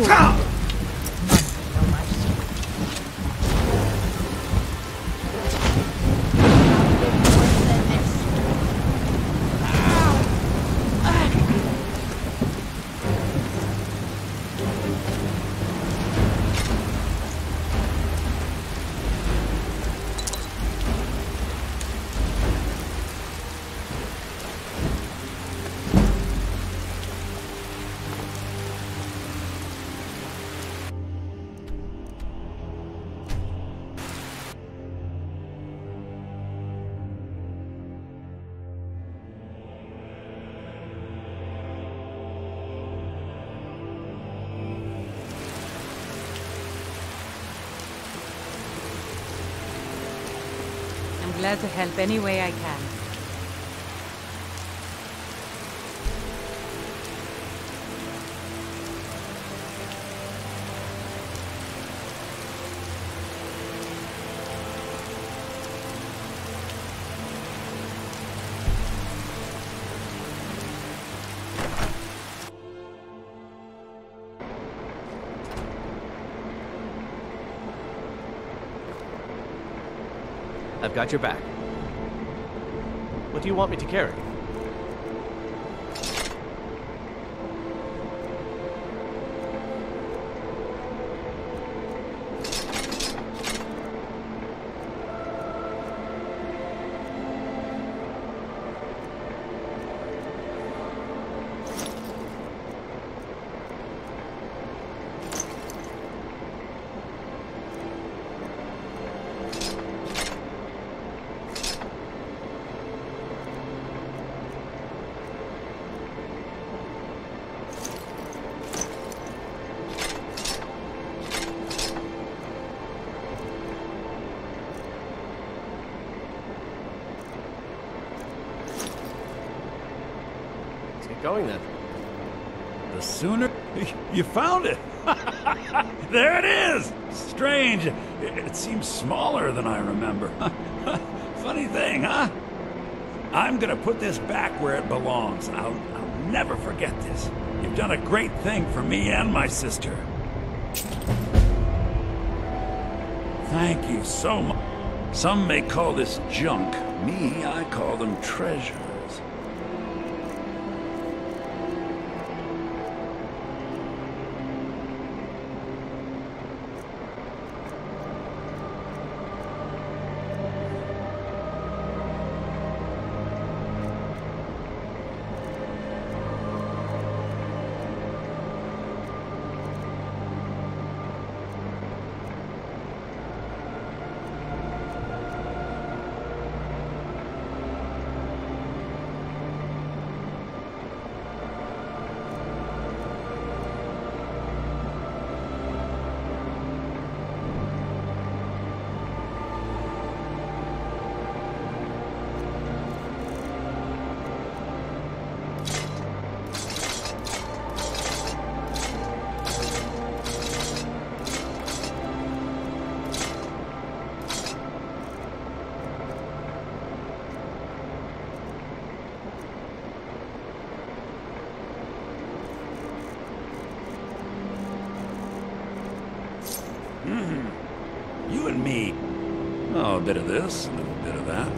glad to help any way I can. I've got your back. What do you want me to carry? Going then. The sooner... You found it! There it is! Strange. It seems smaller than I remember. Funny thing, huh? I'm gonna put this back where it belongs. I'll never forget this. You've done a great thing for me and my sister. Thank you so much. Some may call this junk. Me, I call them treasures. You and me. Oh, a bit of this, a little bit of that.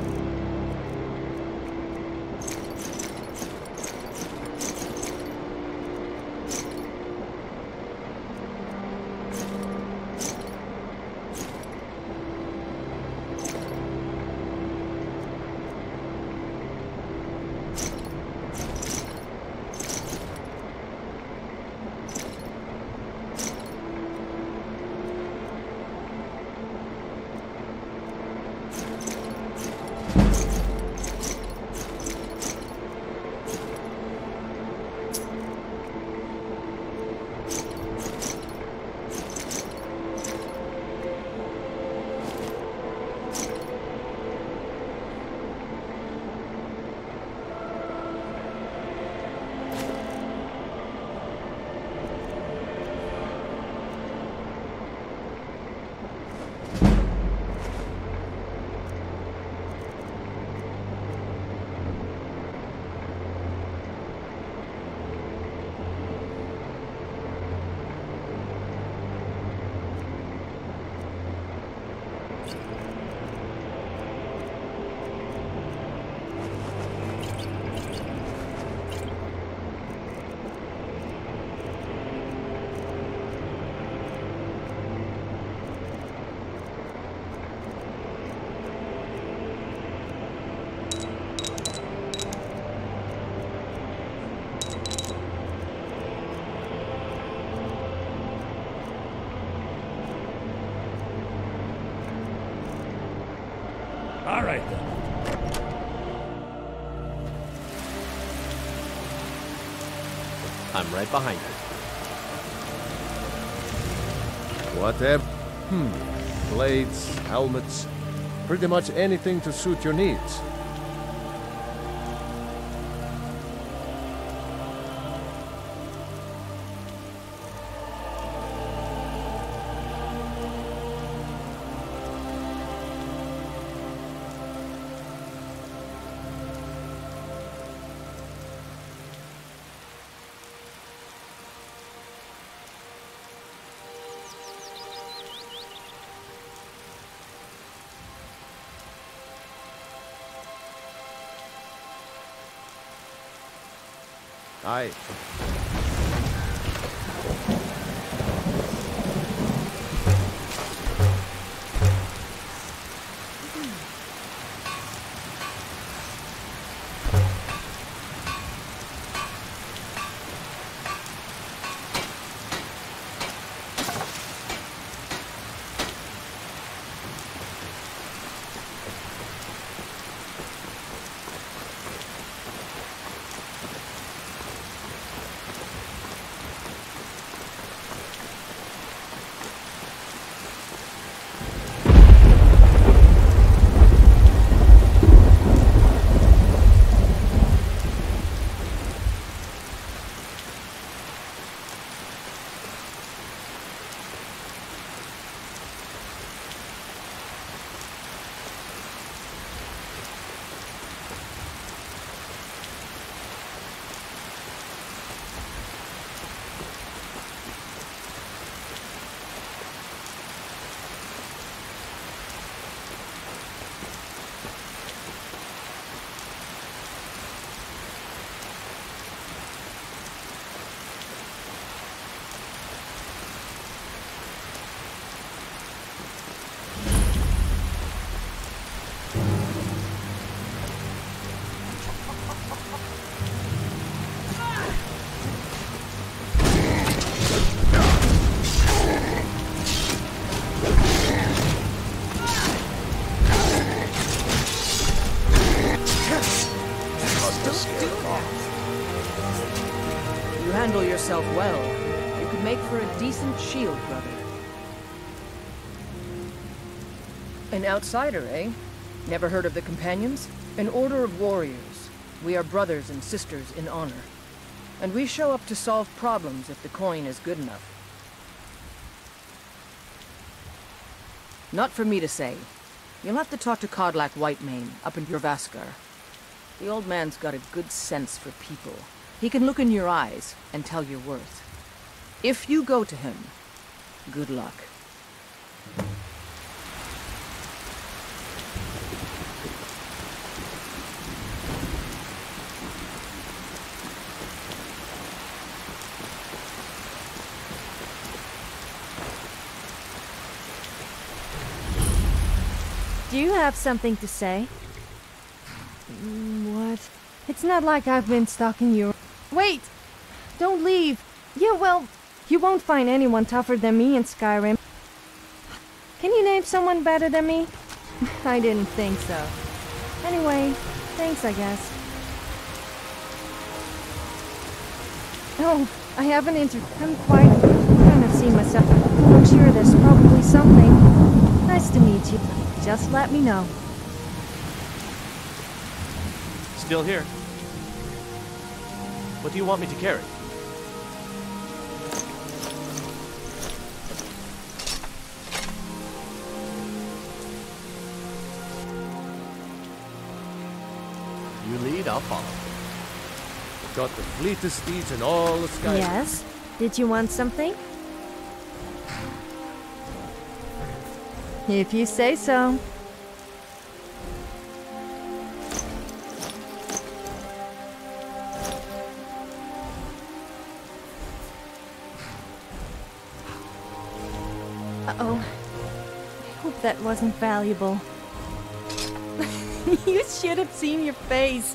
right then. I'm right behind you. Whatever. Blades, helmets, pretty much anything to suit your needs. Aye. You handle yourself well. You could make for a decent shield, brother. An outsider, eh? Never heard of the Companions? An order of warriors. We are brothers and sisters in honor. And we show up to solve problems if the coin is good enough. Not for me to say. You'll have to talk to Kodlak Whitemane up in Jorvaskar. The old man's got a good sense for people. He can look in your eyes and tell your worth. If you go to him, good luck. Do you have something to say? What? It's not like I've been stalking you. Wait! Don't leave! Yeah, well, you won't find anyone tougher than me in Skyrim. Can you name someone better than me? I didn't think so. Anyway, thanks, I guess. Oh, I haven't I'm quite kind of seen myself. I'm sure there's probably something. Nice to meet you. Just let me know. Still here. What do you want me to carry? You lead, I'll follow. Got the fleetest steeds in all the sky. Yes? Did you want something? If you say so. Uh-oh. I hope that wasn't valuable. You should have seen your face.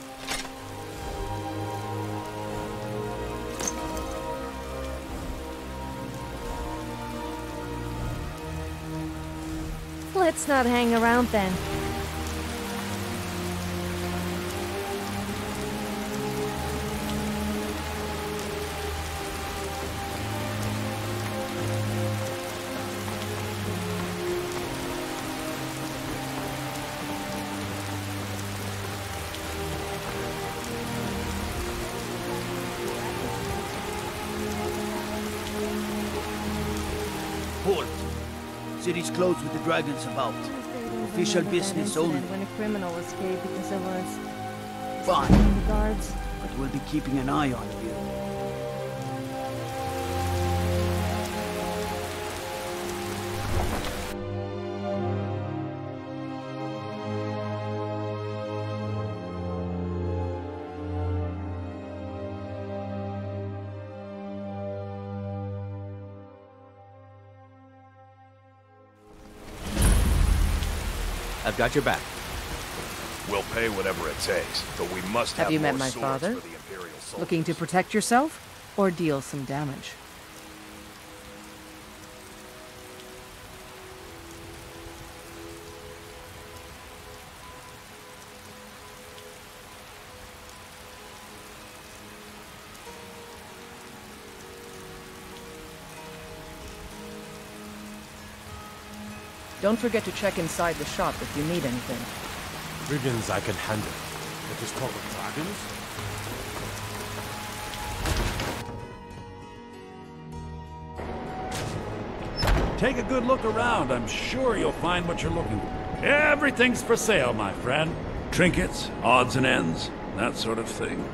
Let's not hang around then. port. City's closed with the dragons about. Official business only. When a criminal escaped because of us. Fine. The guards. But we'll be keeping an eye on you. I've got your back. We'll pay whatever it takes, but we must have Have you met more my swords father? for the Imperial soldiers. Looking to protect yourself or deal some damage? Don't forget to check inside the shop if you need anything. Brigands I can handle. But is talk of dragons? Take a good look around. I'm sure you'll find what you're looking for. Everything's for sale, my friend. Trinkets, odds and ends, that sort of thing.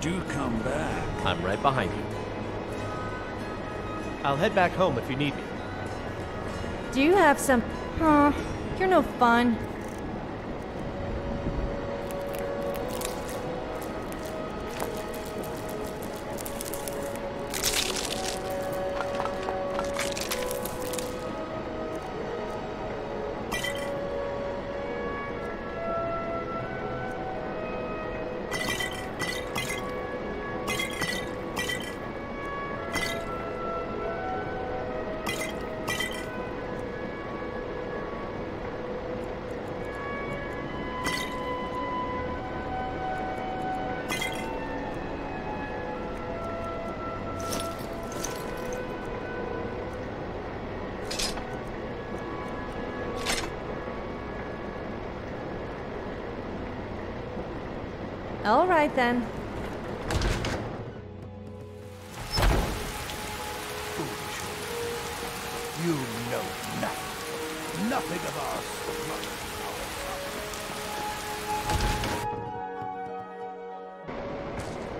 Do come back. I'm right behind you. I'll head back home if you need me. Do you have some... Aw, you're no fun. All right, then. You know nothing. Nothing of ours.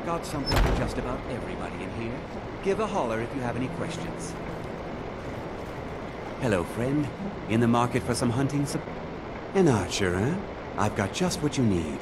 Got something for just about everybody in here. Give a holler if you have any questions. Hello, friend. In the market for some hunting An archer, eh? I've got just what you need.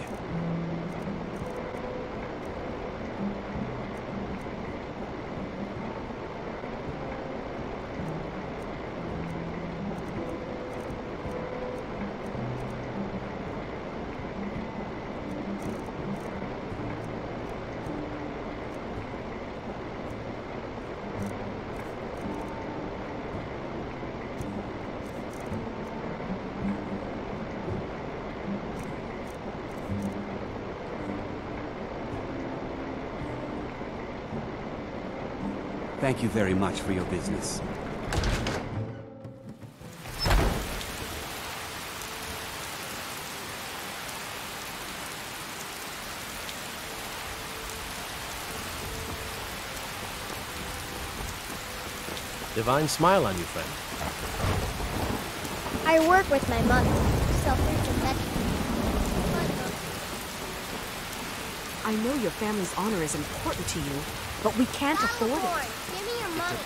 Thank you very much for your business. Divine smile on you, friend. I work with my mother. Sell fruits and vegetables. I know your family's honor is important to you, but we can't afford it. Give me your money.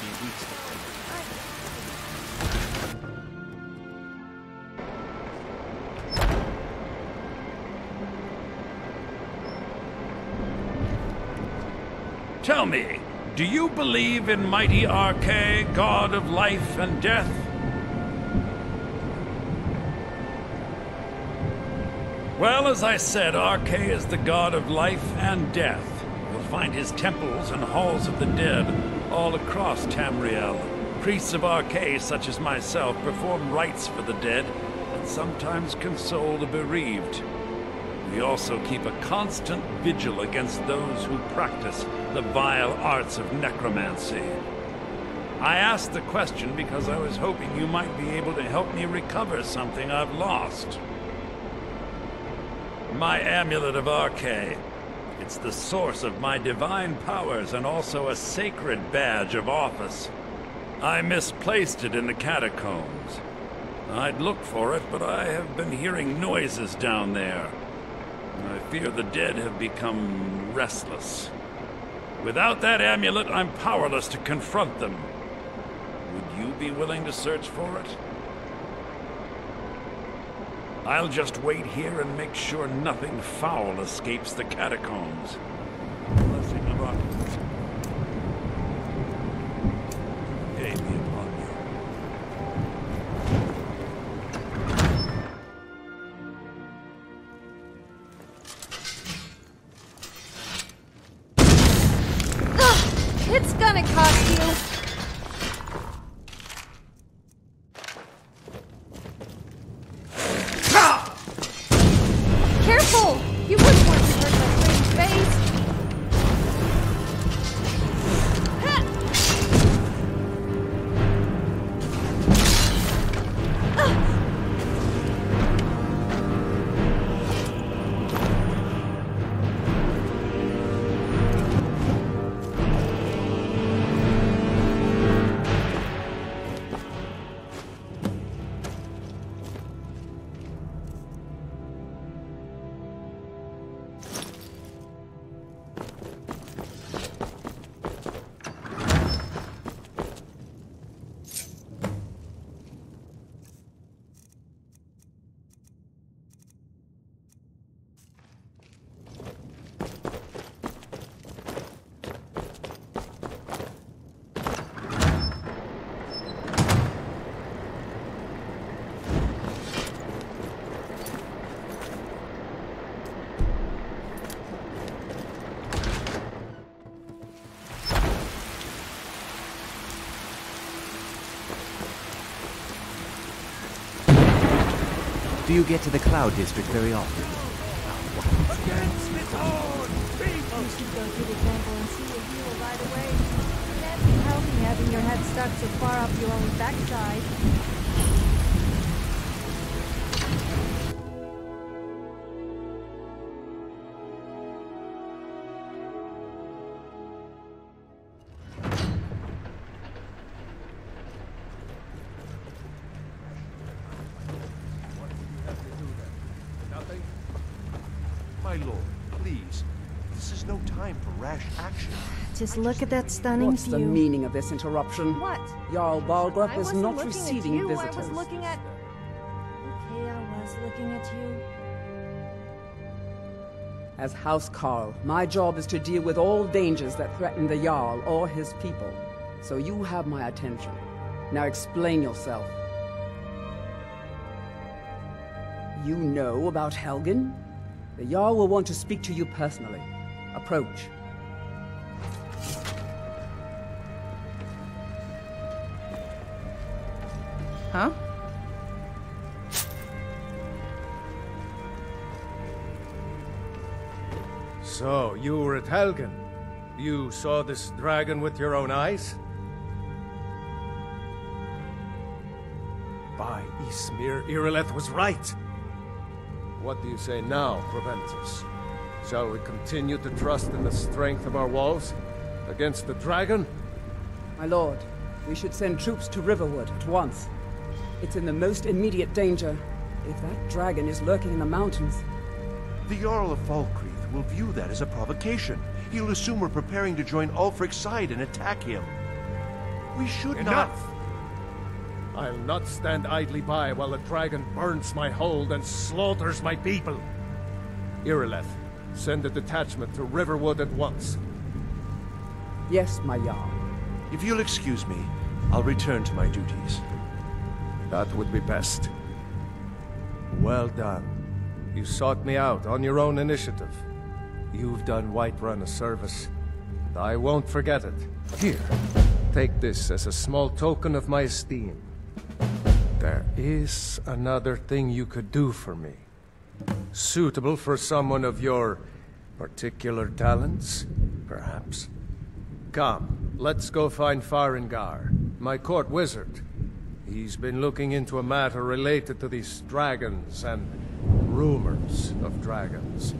Tell me, do you believe in mighty Arche, god of life and death? Well, as I said, Arche is the god of life and death. You'll find his temples and halls of the dead all across Tamriel. Priests of Arche, such as myself, perform rites for the dead and sometimes console the bereaved. We also keep a constant vigil against those who practice the vile arts of necromancy. I asked the question because I was hoping you might be able to help me recover something I've lost. My amulet of Arche. It's the source of my divine powers and also a sacred badge of office. I misplaced it in the catacombs. I'd look for it, but I have been hearing noises down there. I fear the dead have become restless. Without that amulet, I'm powerless to confront them. Would you be willing to search for it? I'll just wait here and make sure nothing foul escapes the catacombs. Blessing of our... Yea, be upon you. It's gonna cost you. Careful! You wouldn't want to hurt that pretty face. Do you get to the Cloud District very often? Against its own people! You should go to the temple and see a hero right away. It can't be healthy having your head stuck so far up your own backside. My lord, please. This is no time for rash action. Just look at that stunning What's view. the meaning of this interruption? What? Jarl Balgruuf I is wasn't not looking receiving at you. visitors. I was looking at... Okay, I was looking at you. As House Carl, my job is to deal with all dangers that threaten the Jarl or his people. So you have my attention. Now explain yourself. You know about Helgen? The Jarl will want to speak to you personally. Approach. Huh? So, you were at Helgen. You saw this dragon with your own eyes? By Ysmir, Irileth was right. What do you say now, Proventus? Shall we continue to trust in the strength of our walls against the dragon? My lord, we should send troops to Riverwood at once. It's in the most immediate danger. If that dragon is lurking in the mountains... The Jarl of Falkreath will view that as a provocation. He'll assume we're preparing to join Ulfric's side and attack him. We should Enough! I'll not stand idly by while the dragon burns my hold and slaughters my people. Irileth, send a detachment to Riverwood at once. Yes, my Jarl. If you'll excuse me, I'll return to my duties. That would be best. Well done. You sought me out on your own initiative. You've done Whiterun a service, and I won't forget it. Here, take this as a small token of my esteem. There is another thing you could do for me. Suitable for someone of your particular talents, perhaps. Come, let's go find Farengar, my court wizard. He's been looking into a matter related to these dragons and rumors of dragons.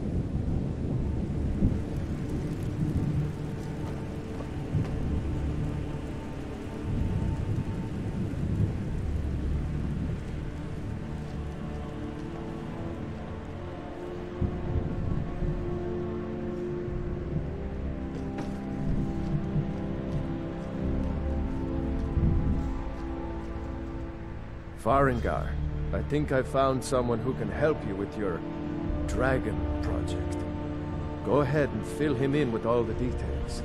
Farengar, I think I found someone who can help you with your dragon project. Go ahead and fill him in with all the details.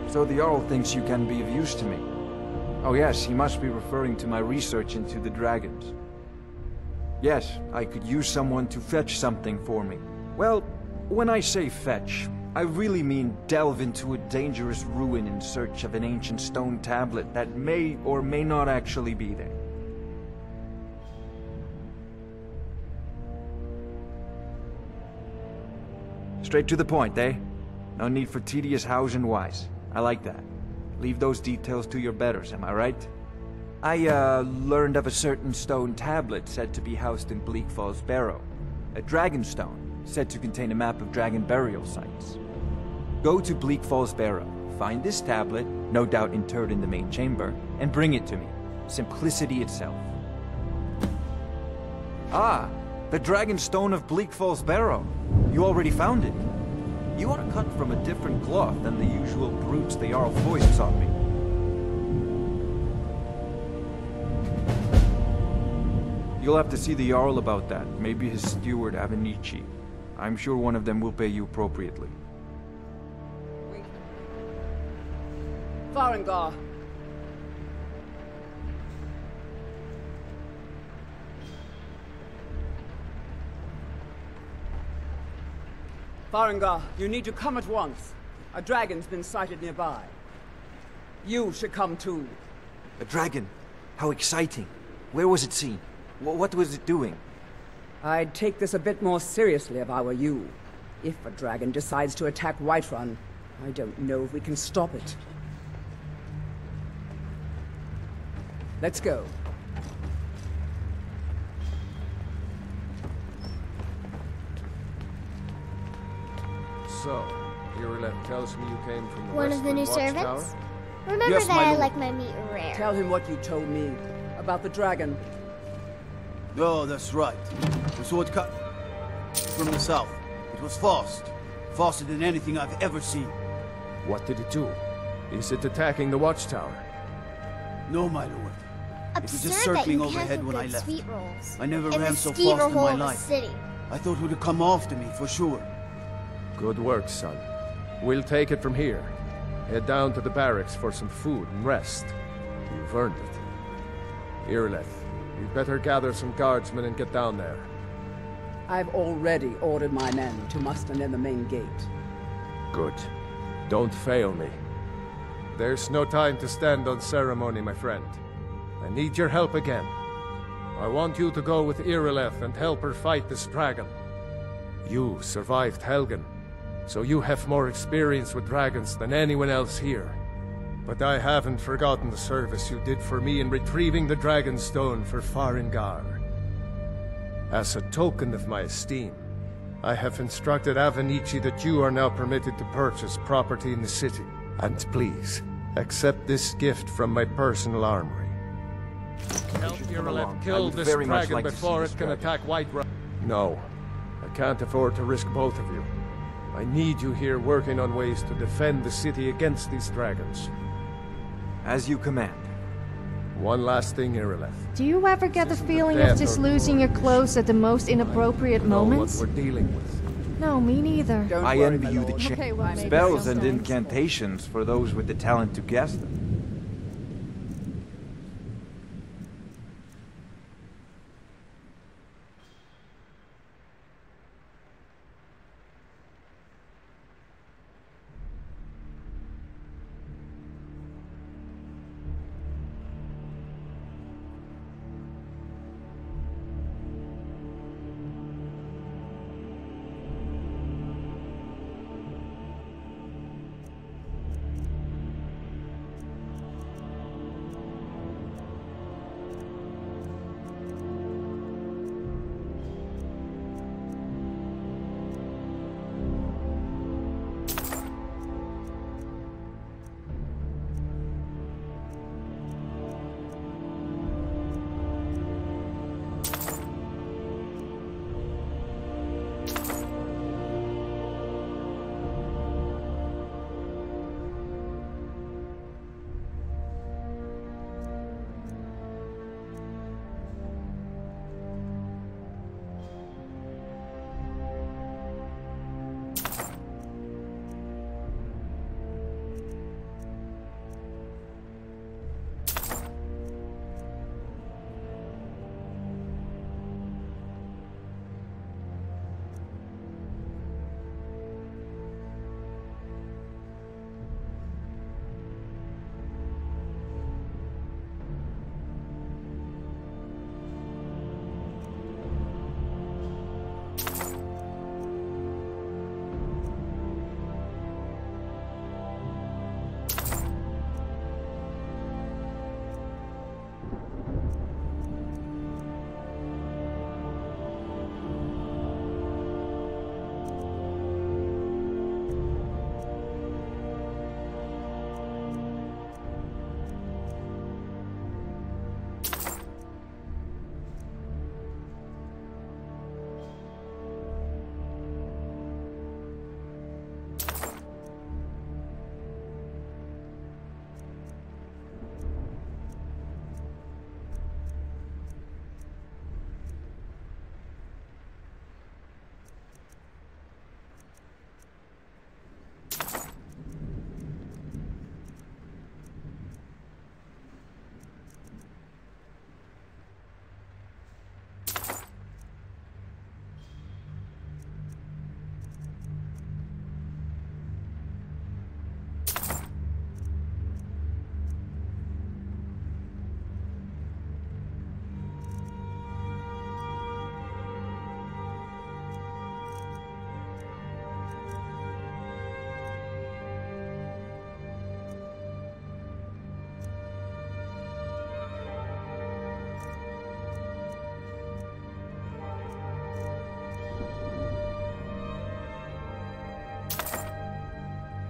So the Jarl thinks you can be of use to me. Oh yes, he must be referring to my research into the dragons. Yes, I could use someone to fetch something for me. Well, when I say fetch, I really mean delve into a dangerous ruin in search of an ancient stone tablet that may or may not actually be there. Straight to the point, eh? No need for tedious hows and whys. I like that. Leave those details to your betters, am I right? I, learned of a certain stone tablet said to be housed in Bleak Falls Barrow. A dragon stone, said to contain a map of dragon burial sites. Go to Bleak Falls Barrow, find this tablet, no doubt interred in the main chamber, and bring it to me. Simplicity itself. Ah, the dragon stone of Bleak Falls Barrow. You already found it. You are cut from a different cloth than the usual brutes the Jarl foists on me. You'll have to see the Jarl about that. Maybe his steward, Avenici. I'm sure one of them will pay you appropriately. Farengar. Farengar, you need to come at once. A dragon's been sighted nearby. You should come too. A dragon? How exciting. Where was it seen? What was it doing? I'd take this a bit more seriously if I were you. If a dragon decides to attack Whiterun, I don't know if we can stop it. Let's go. So, Irileth tells me you came from the One of the new Western servants? Watchtower? Remember Yes, that my I lord. like my meat rare. Tell him what you told me about the dragon. Oh, that's right. We saw it cut from the south. It was fast. Faster than anything I've ever seen. What did it do? Is it attacking the Watchtower? No, my lord. It was just Absurd that circling you overhead canceled when I good left. sweet rolls. I never in ran the so skeever fast in hole my of the life. city. I thought it would come after me, for sure. Good work, son. We'll take it from here. Head down to the barracks for some food and rest. You've earned it. Irileth, you'd better gather some guardsmen and get down there. I've already ordered my men to muster near the main gate. Good. Don't fail me. There's no time to stand on ceremony, my friend. I need your help again. I want you to go with Irileth and help her fight this dragon. You survived Helgen, so you have more experience with dragons than anyone else here. But I haven't forgotten the service you did for me in retrieving the Dragon Stone for Farengar. As a token of my esteem, I have instructed Avenici that you are now permitted to purchase property in the city. And please, accept this gift from my personal armory. Help Irileth kill this dragon before it can attack Whiterun. No, I can't afford to risk both of you. I need you here working on ways to defend the city against these dragons. As you command. One last thing, Irileth. Do you ever get the feeling death of just or losing your clothes at the most inappropriate Know what moments? we're dealing with. No, me neither. I envy you the Okay, well, maybe spells and sometimes. incantations for those with the talent to cast them.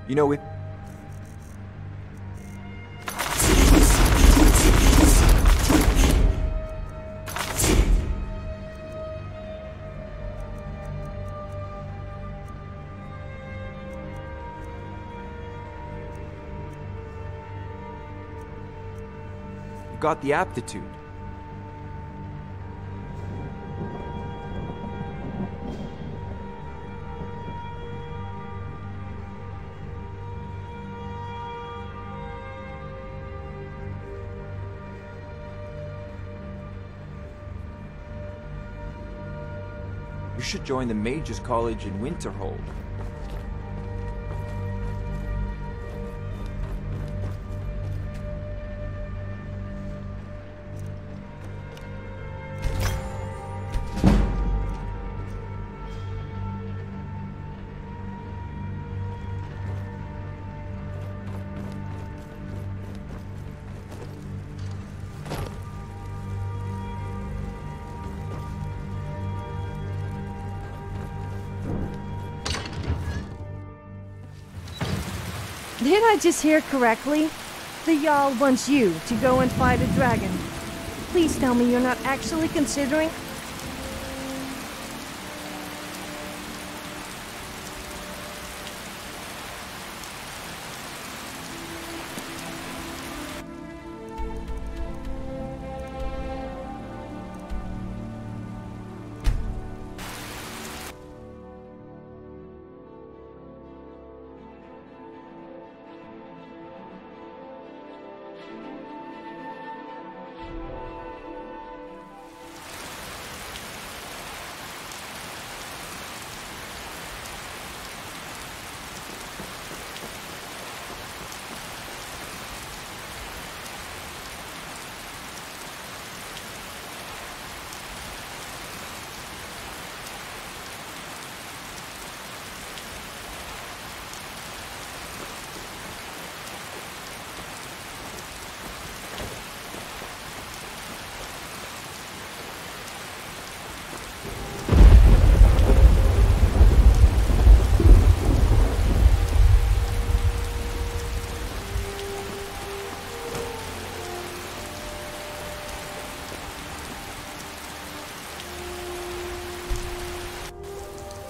You know, if... You've got the aptitude. You should join the Mages College in Winterhold. Did I just hear correctly? The Jarl wants you to go and fight a dragon. Please tell me you're not actually considering...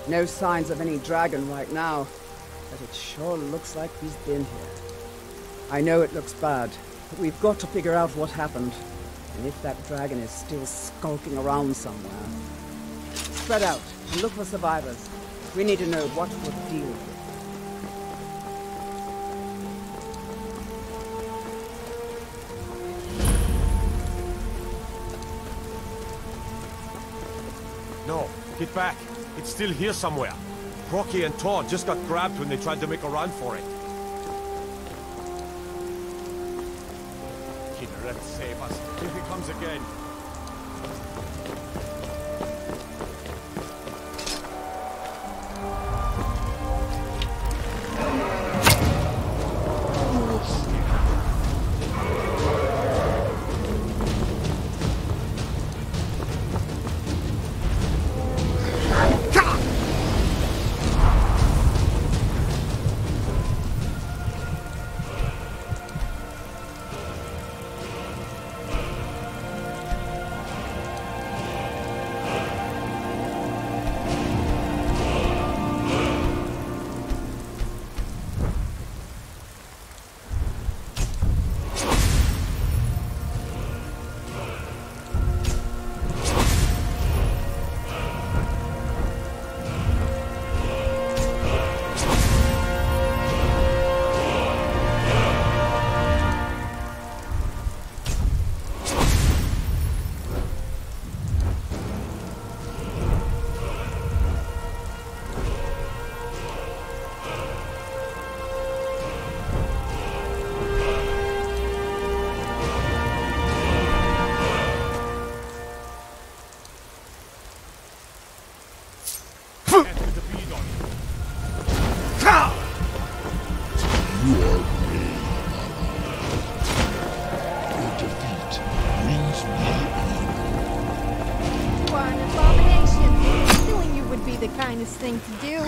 No signs of any dragon right now, but it sure looks like he's been here. I know it looks bad, but we've got to figure out what happened, and if that dragon is still skulking around somewhere. Spread out and look for survivors. We need to know what we're dealing with. No, get back. It's still here somewhere. Crocky and Todd just got grabbed when they tried to make a run for it. Kinneret, save us. If he comes again. Thing to do.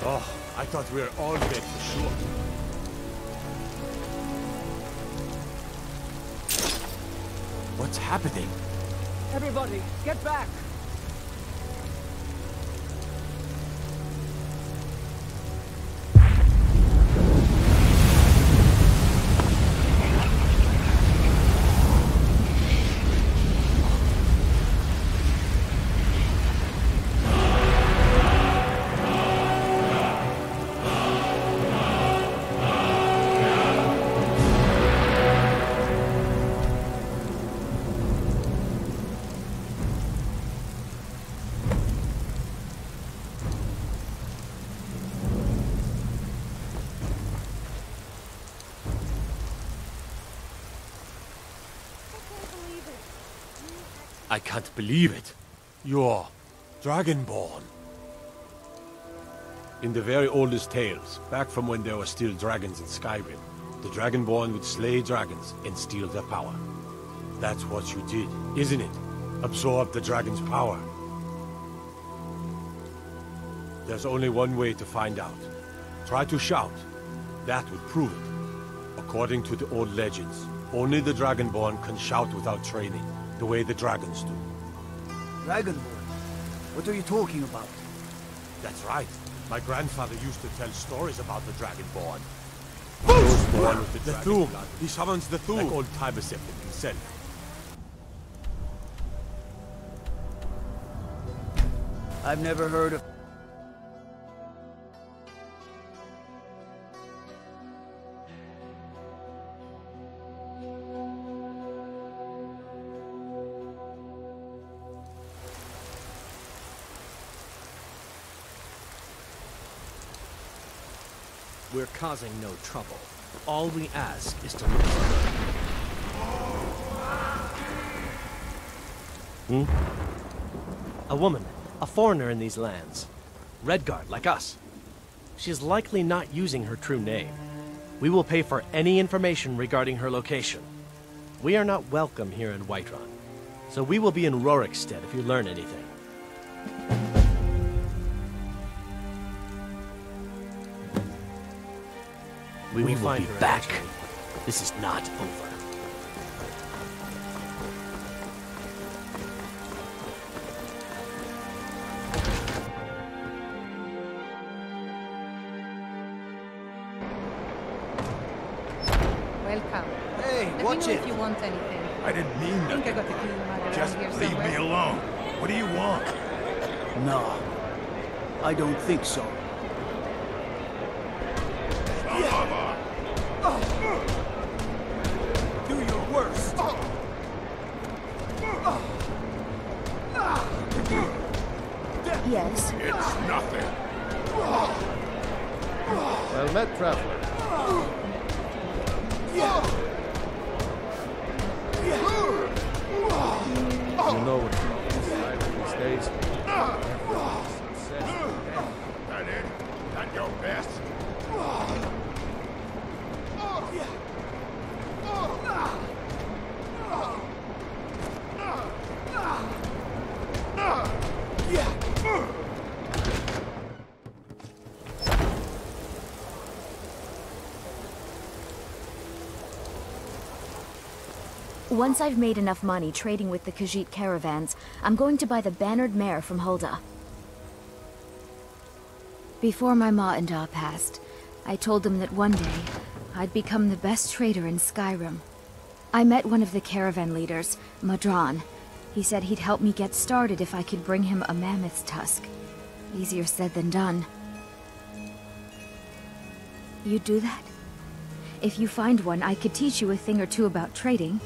Oh, I thought we were all dead for sure. What's happening? Everybody, get back! I can't believe it. You're Dragonborn. In the very oldest tales, back from when there were still dragons in Skyrim, the Dragonborn would slay dragons and steal their power. That's what you did, isn't it? Absorb the dragon's power. There's only one way to find out. Try to shout. That would prove it. According to the old legends, only the Dragonborn can shout without training, the way the dragons do. Dragonborn? What are you talking about? That's right. My grandfather used to tell stories about the Dragonborn. Those born with the dragon blood. He summons the Thum, like old Tiberseptim himself. I've never heard of... We're causing no trouble. All we ask is to look. A woman, a foreigner in these lands. Redguard, like us. She's likely not using her true name. We will pay for any information regarding her location. We are not welcome here in Whiterun, so we will be in Rorikstead if you learn anything. We will find be her back. eventually. This is not over. Welcome. Hey, Let watch me know it. if you want anything. I didn't mean I think I nothing. got the key around Just here leave somewhere. me alone. What do you want? No. I don't think so. Do your worst. Yes. It's nothing. Well met, traveler. You know what these days. That it? That your best? Once I've made enough money trading with the Khajiit caravans, I'm going to buy the bannered mare from Hulda. Before my ma and Da passed, I told them that one day, I'd become the best trader in Skyrim. I met one of the caravan leaders, Madran. He said he'd help me get started if I could bring him a mammoth's tusk. Easier said than done. You'd do that? If you find one, I could teach you a thing or two about trading.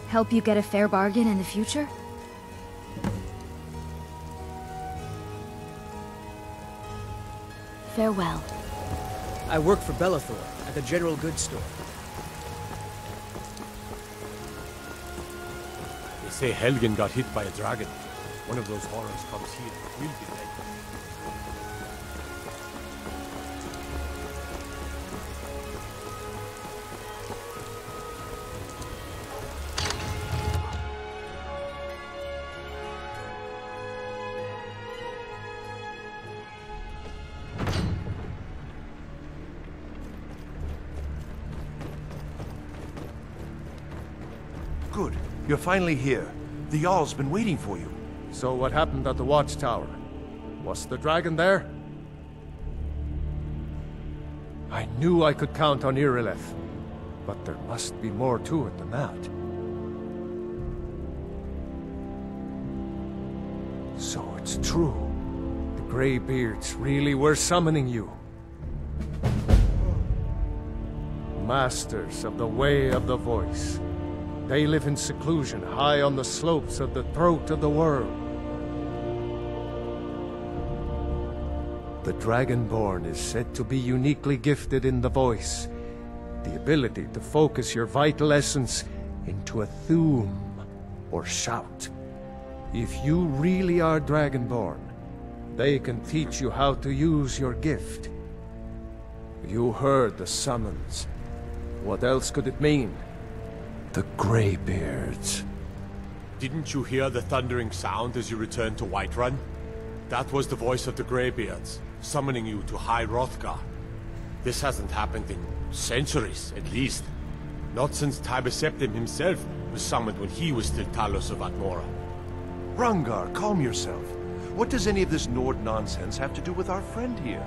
Help you get a fair bargain in the future? Farewell. I work for Bellathor at the general goods store. They say Helgen got hit by a dragon. One of those horrors comes here. We'll be dead. Good. You're finally here. The Jarl's been waiting for you. So what happened at the watchtower? Was the dragon there? I knew I could count on Irileth, but there must be more to it than that. So it's true. The Greybeards really were summoning you. Masters of the Way of the Voice. They live in seclusion, high on the slopes of the throat of the world. The Dragonborn is said to be uniquely gifted in the voice, the ability to focus your vital essence into a thum, or shout. If you really are Dragonborn, they can teach you how to use your gift. You heard the summons. What else could it mean? The Greybeards. Didn't you hear the thundering sound as you returned to Whiterun? That was the voice of the Greybeards, summoning you to High Hrothgar. This hasn't happened in centuries, at least. Not since Tiber Septim himself was summoned when he was still Talos of Atmora. Hrongar, calm yourself. What does any of this Nord nonsense have to do with our friend here?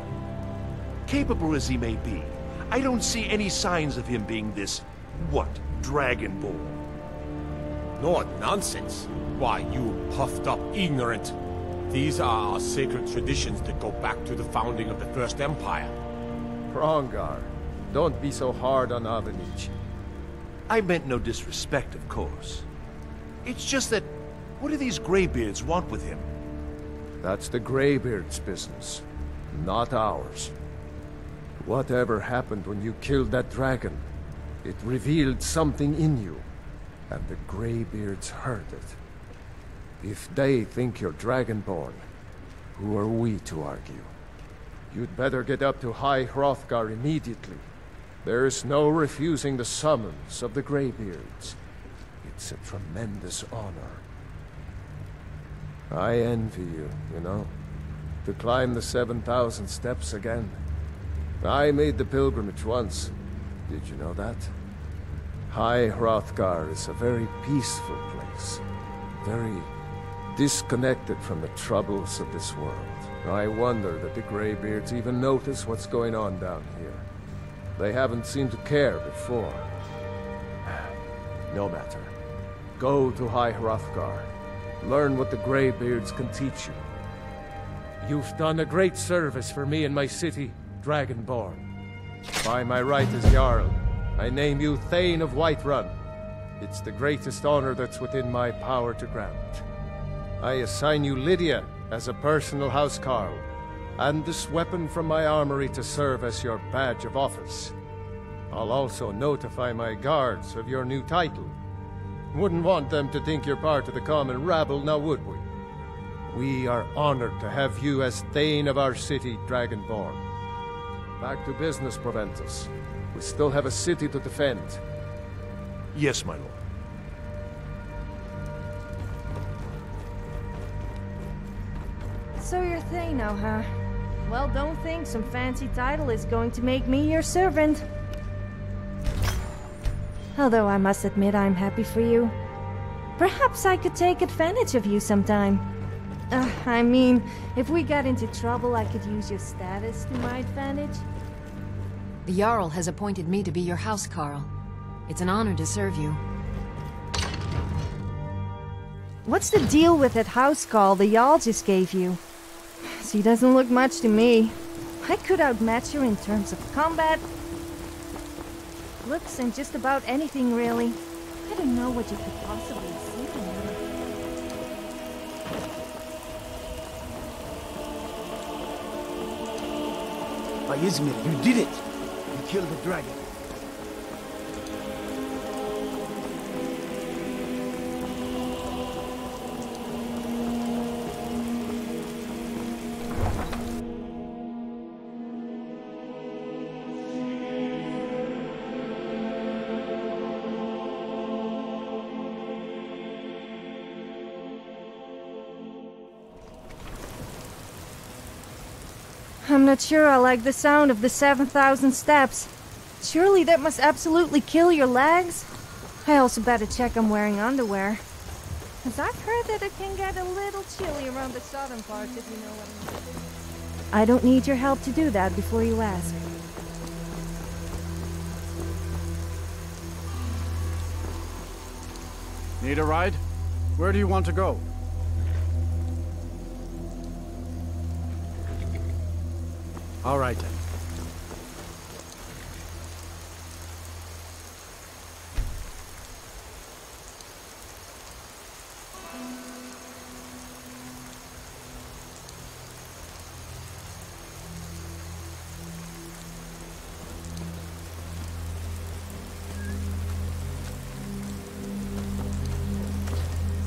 Capable as he may be, I don't see any signs of him being this, what, Dragonborn? Nord nonsense? Why, you puffed up ignorant. These are our sacred traditions that go back to the founding of the First Empire. Hrongar, don't be so hard on Avenich. I meant no disrespect, of course. It's just that, what do these Greybeards want with him? That's the Greybeards' business, not ours. Whatever happened when you killed that dragon, it revealed something in you, and the Greybeards heard it. If they think you're Dragonborn, who are we to argue? You'd better get up to High Hrothgar immediately. There's no refusing the summons of the Greybeards. It's a tremendous honor. I envy you, you know, to climb the 7,000 steps again. I made the pilgrimage once. Did you know that? High Hrothgar is a very peaceful place. Very disconnected from the troubles of this world. I wonder that the Greybeards even notice what's going on down here. They haven't seemed to care before. No matter. Go to High Hrothgar. Learn what the Greybeards can teach you. You've done a great service for me and my city, Dragonborn. By my right as Jarl, I name you Thane of Whiterun. It's the greatest honor that's within my power to grant. I assign you Lydia as a personal housecarl, and this weapon from my armory to serve as your badge of office. I'll also notify my guards of your new title. Wouldn't want them to think you're part of the common rabble, now would we? We are honored to have you as Thane of our city, Dragonborn. Back to business, Proventus. We still have a city to defend. Yes, my lord. So you're Thane now, huh? Well, don't think some fancy title is going to make me your servant. Although I must admit I'm happy for you. Perhaps I could take advantage of you sometime. I mean, if we got into trouble, I could use your status to my advantage. The Jarl has appointed me to be your housecarl. It's an honor to serve you. What's the deal with that housecarl the Jarl just gave you? She doesn't look much to me. I could outmatch her in terms of combat, looks, and just about anything, really. I don't know what you could possibly see in her. By Izmir, you did it! You killed the dragon. I'm not sure I like the sound of the 7,000 steps. Surely that must absolutely kill your legs? I also better check I'm wearing underwear. Because I've heard that it can get a little chilly around the southern parts, if you know what I mean. I don't need your help to do that before you ask. Need a ride? Where do you want to go? All right then.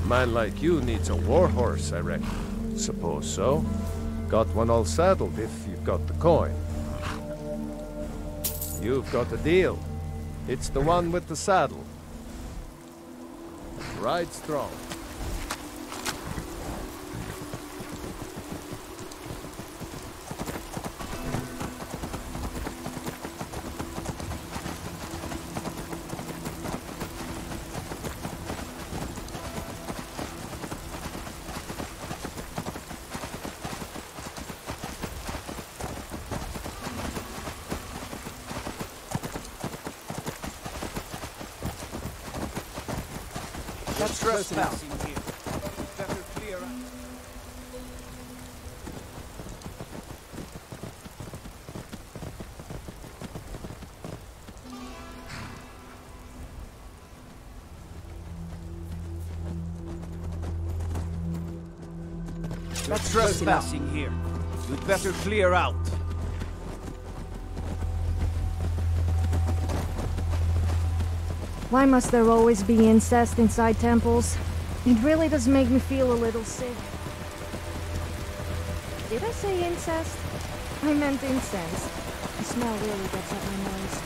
A man like you needs a war horse, I reckon. Suppose so. Got one all saddled if you've got the coin. You've got a deal. It's the one with the saddle. Ride strong. That's trespassing here. Better clear out. That's trespassing here. You'd better clear out. Why must there always be incest inside temples? It really does make me feel a little sick. Did I say incest? I meant incense. The smell really gets up my nose.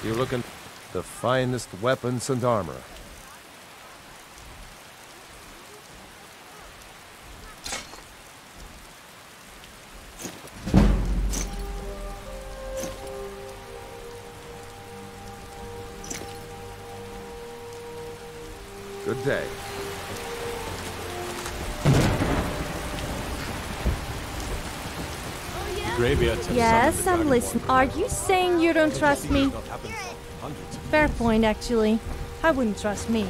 You're looking for the finest weapons and armor. Good day. Yes, I'm listening. Are you saying you don't trust me? Fair point, actually. I wouldn't trust me.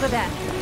for that.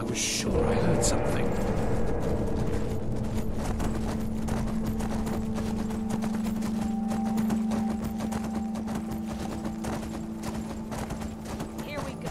was sure I heard something. Here we go.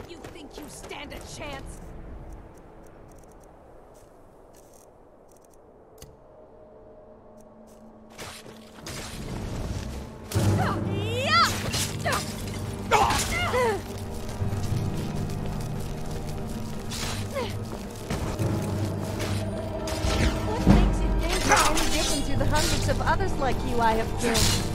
You think you stand a chance? What makes you think you're any different to the hundreds of others like you I have killed?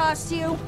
lost you.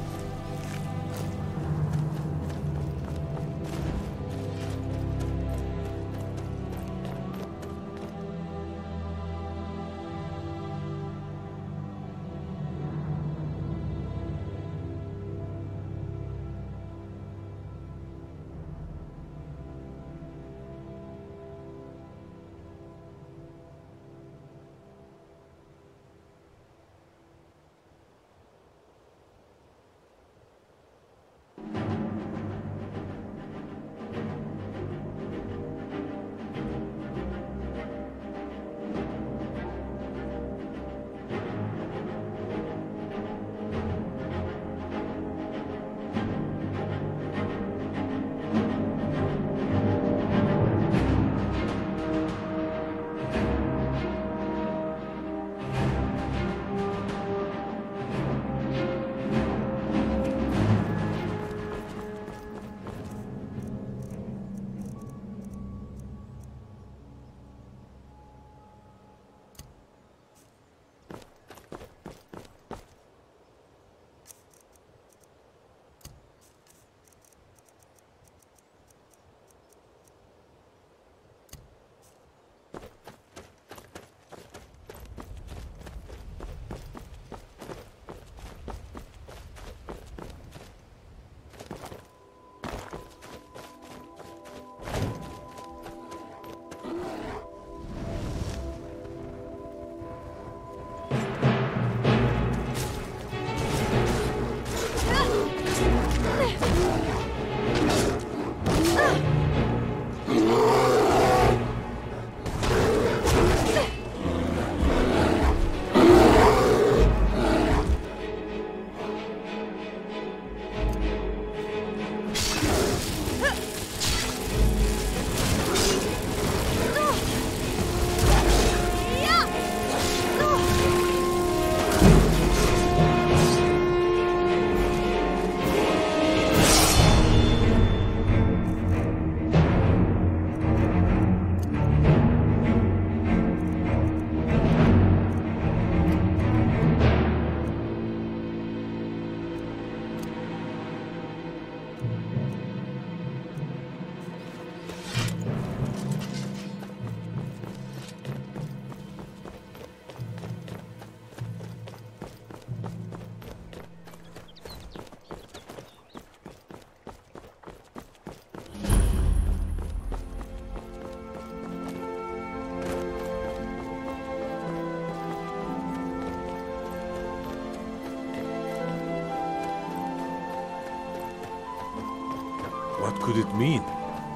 What could it mean?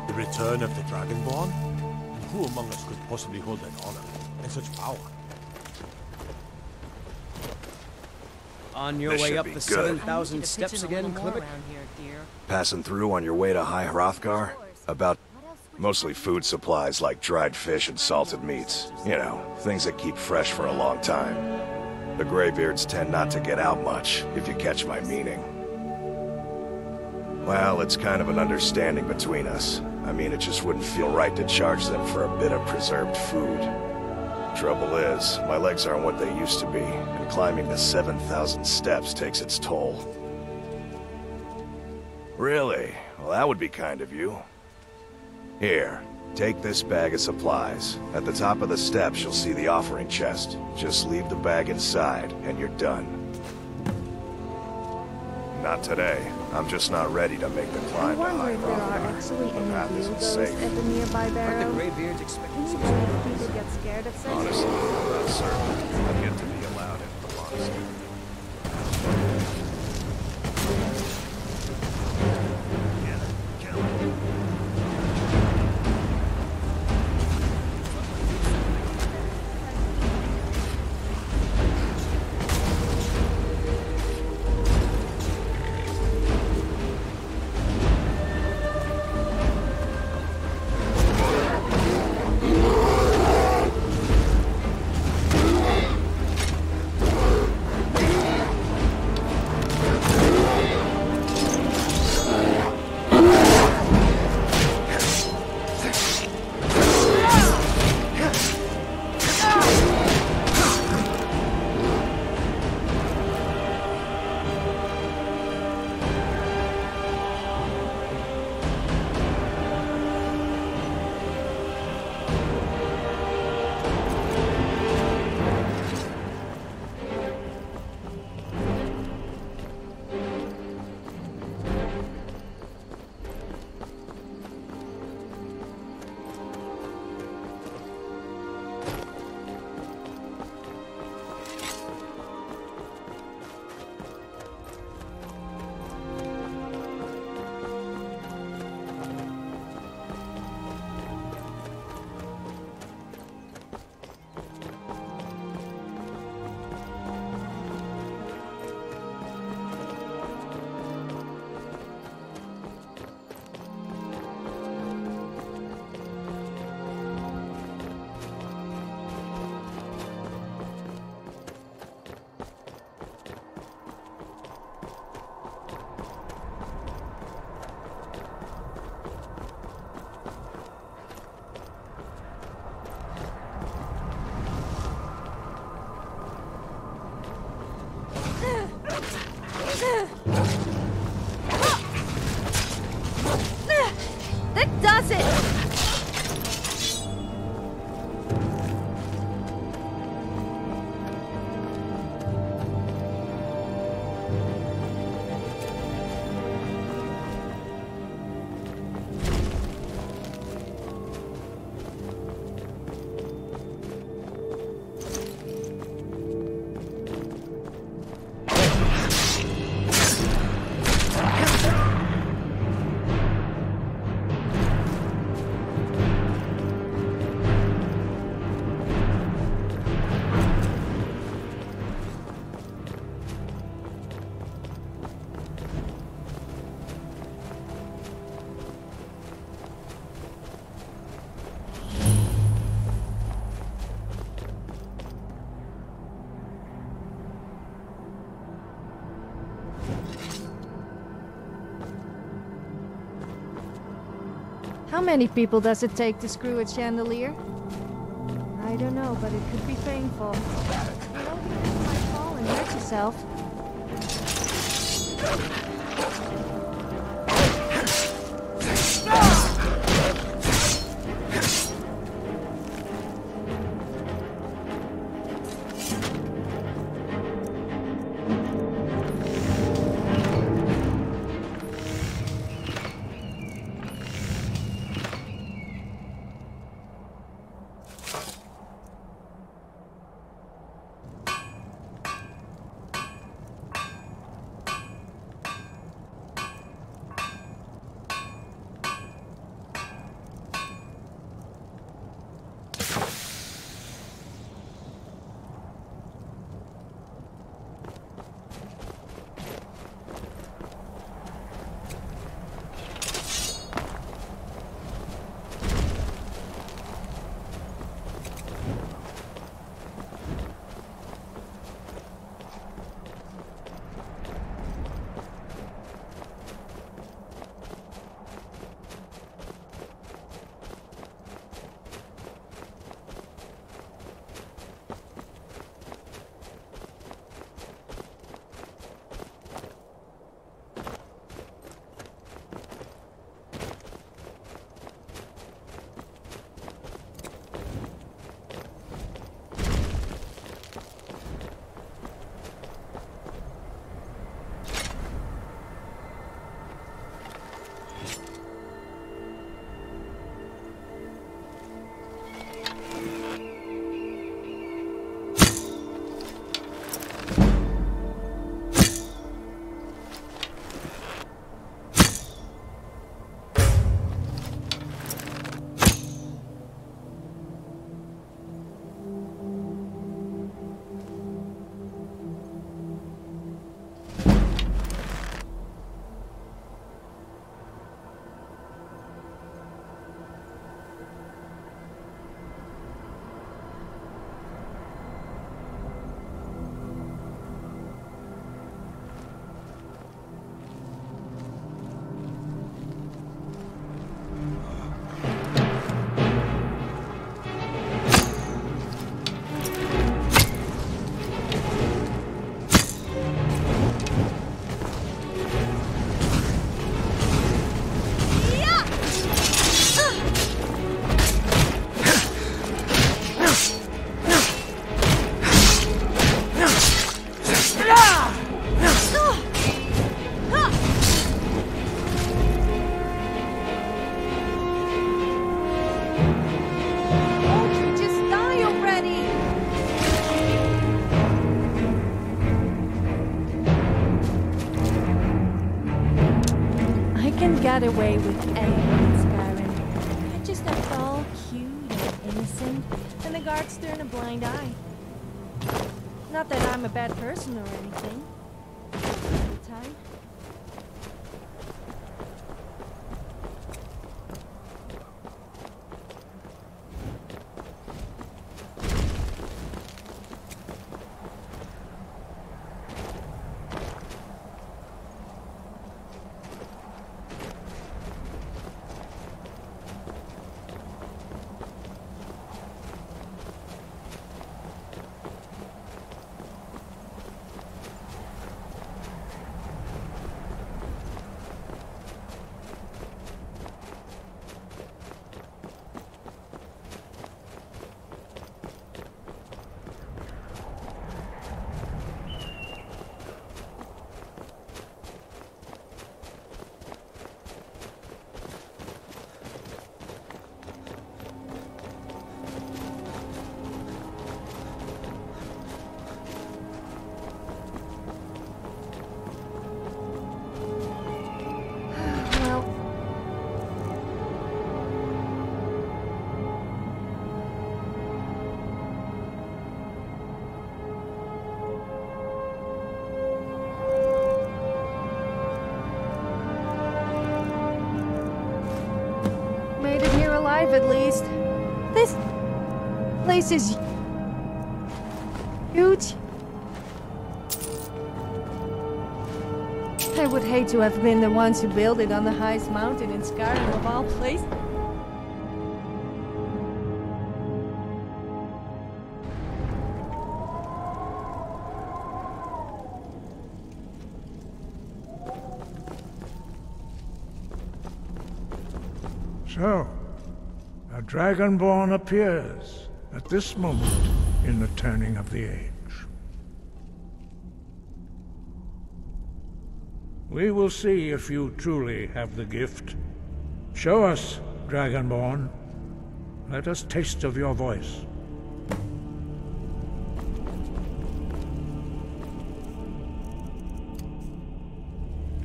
The return of the Dragonborn? Who among us could possibly hold that honor and such power? On your This way should up be the good. 7,000 steps again, Klimek? Passing through on your way to High Hrothgar? About mostly food supplies like dried fish and salted meats. You know, things that keep fresh for a long time. The Greybeards tend not to get out much, if you catch my meaning. Well, it's kind of an understanding between us. I mean, it just wouldn't feel right to charge them for a bit of preserved food. Trouble is, my legs aren't what they used to be, and climbing the 7,000 steps takes its toll. Really? Well, that would be kind of you. Here, take this bag of supplies. At the top of the steps, you'll see the offering chest. Just leave the bag inside, and you're done. Not today. I'm just not ready to make the I climb to wonder High if there are Hrothgar. actually The any path isn't Jogos safe. at the nearby barrow. Greybeards expecting Can you some believe people get scared of such Honestly, things? I'm not certain. I've yet to be allowed into the monastery. That does it! How many people does it take to screw a chandelier? I don't know, but it could be painful. You know, you might fall and hurt yourself. Get away with anything in Skyrim. I just act all cute and innocent, and the guards turn a blind eye. Not that I'm a bad person or anything. All the time. alive, at least. This place is huge. I would hate to have been the ones who built it on the highest mountain in Skyrim of all places. So, a Dragonborn appears at this moment in the turning of the age. We will see if you truly have the gift. Show us, Dragonborn. Let us taste of your voice.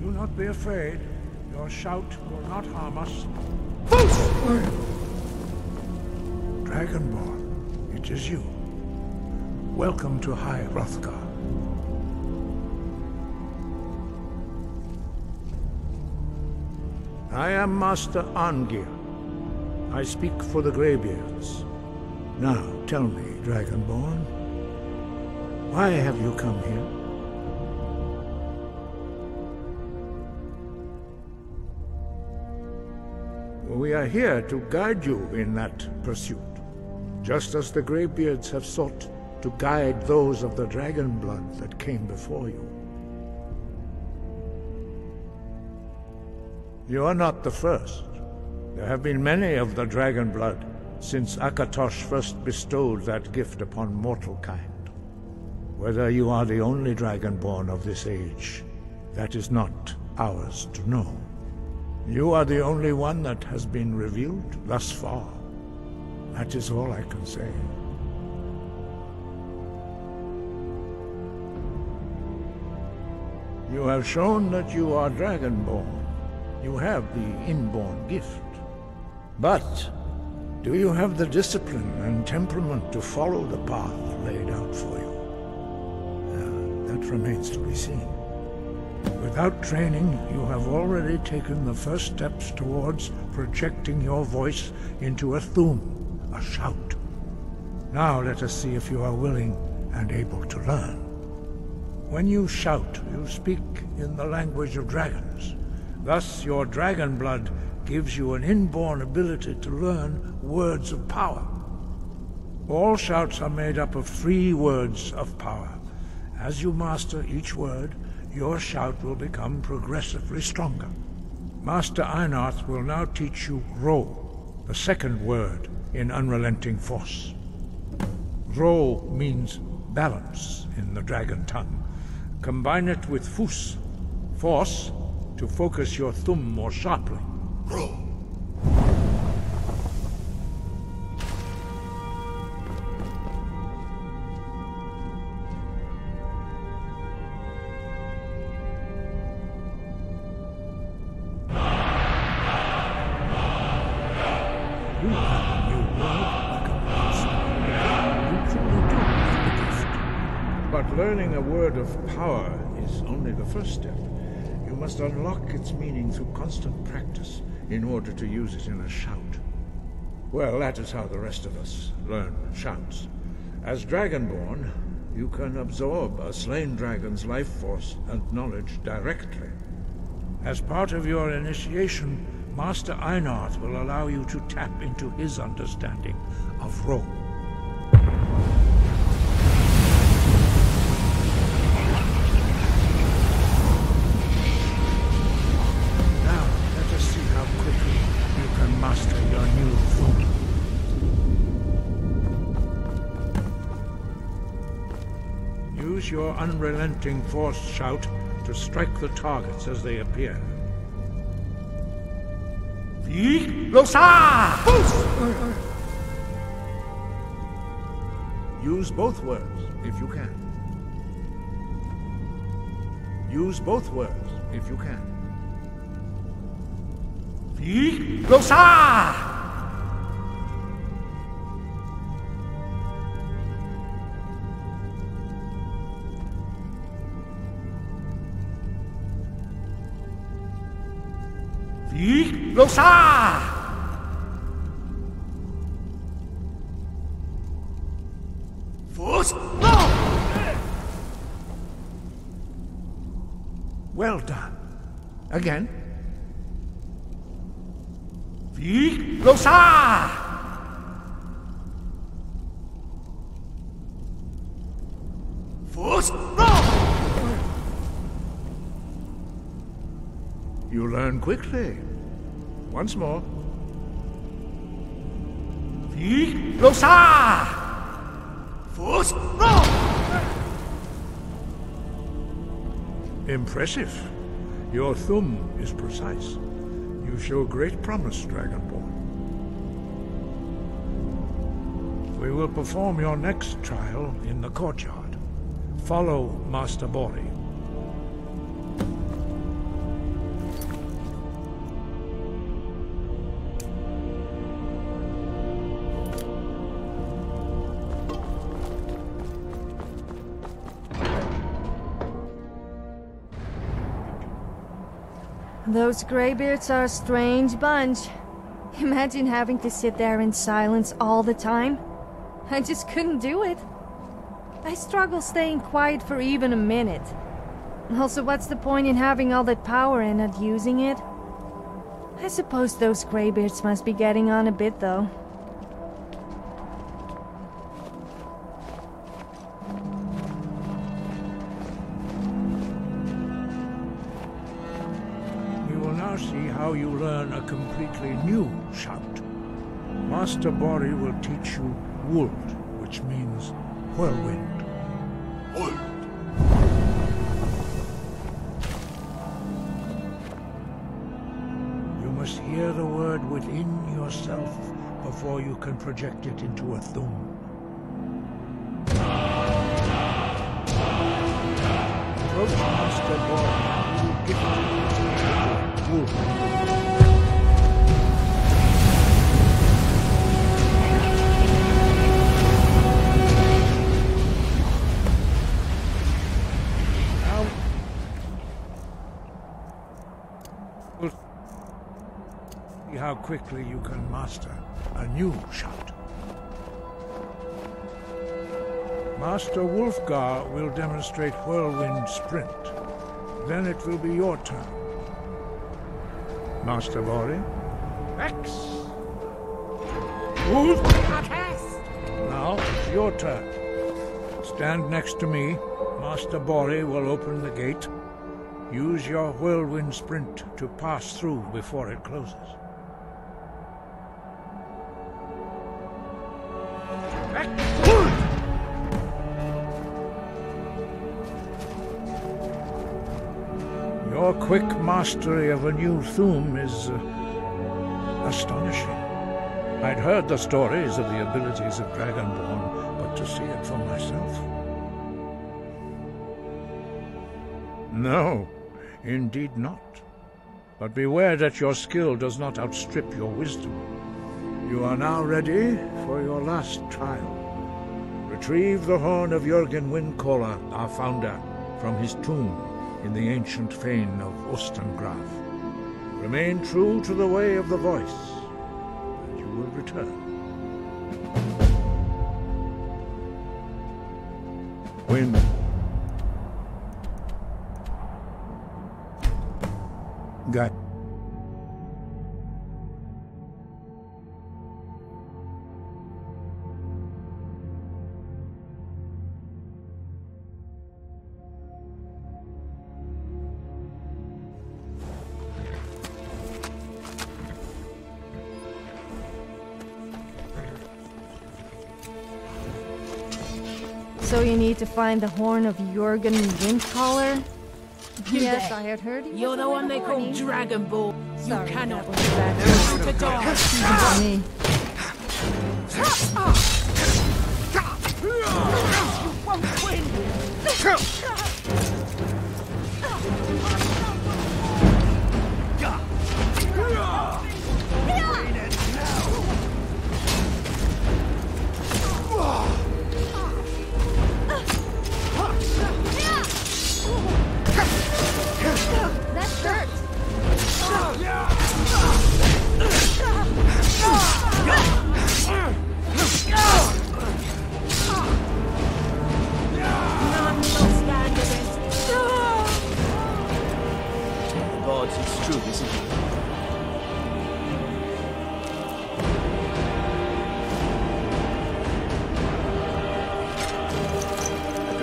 Do not be afraid. Your shout will not harm us. Dragonborn, it is you. Welcome to High Hrothgar. I am Master Arngir. I speak for the Greybeards. Now, tell me, Dragonborn, why have you come here? We are here to guide you in that pursuit, just as the Greybeards have sought to guide those of the dragon blood that came before you. You are not the first. There have been many of the dragon blood since Akatosh first bestowed that gift upon mortal kind. Whether you are the only dragonborn of this age, that is not ours to know. You are the only one that has been revealed thus far. That is all I can say. You have shown that you are dragonborn. You have the inborn gift. But do you have the discipline and temperament to follow the path laid out for you? That remains to be seen. Without training, you have already taken the first steps towards projecting your voice into a thum, a shout. Now let us see if you are willing and able to learn. When you shout, you speak in the language of dragons. Thus, your dragon blood gives you an inborn ability to learn words of power. All shouts are made up of 3 words of power. As you master each word, your shout will become progressively stronger. Master Einarth will now teach you Ro, the second word in Unrelenting Force. Ro means balance in the dragon tongue. Combine it with Fus, force, to focus your thumb more sharply. Ro. Learning a word of power is only the first step. You must unlock its meaning through constant practice in order to use it in a shout. Well, that is how the rest of us learn shouts. As Dragonborn, you can absorb a slain dragon's life force and knowledge directly. As part of your initiation, Master Einarth will allow you to tap into his understanding of Ro. Master your new thum. Use your unrelenting force shout to strike the targets as they appear. Use both words if you can. Use both words if you can. Glosa! Glosa! Again. Losa! You learn quickly. Once more. Losa! Impressive. Your thumb is precise. You show great promise, Dragonborn. We will perform your next trial in the courtyard. Follow Master Bori. Those graybeards are a strange bunch. Imagine having to sit there in silence all the time. I just couldn't do it. I struggle staying quiet for even a minute. Also, what's the point in having all that power and not using it? I suppose those graybeards must be getting on a bit, though. See how you learn a completely new shout. Master Bori will teach you Wuld, which means whirlwind. Wuld. You must hear the word within yourself before you can project it into a thum. Approach Master Bori and you will gift him Wuld. Now, we'll see how quickly you can master a new shout. Master Wulfgar will demonstrate Whirlwind Sprint. Then it will be your turn. Master Bori. X. Now it's your turn. Stand next to me. Master Bori will open the gate. Use your whirlwind sprint to pass through before it closes. Your quick mastery of a new thum is astonishing. I'd heard the stories of the abilities of Dragonborn, but to see it for myself... No, indeed not. But beware that your skill does not outstrip your wisdom. You are now ready for your last trial. Retrieve the horn of Jürgen Windcaller, our founder, from his tomb in the ancient fane of Ostengraf. Remain true to the way of the voice, and you will return. Wind. Guide. So you need to find the horn of Jürgen Windcaller? Yes, I had heard he You're the one they call Dragon Ball. Sorry, you cannot that to die. me. You won't win. That hurt. None will stand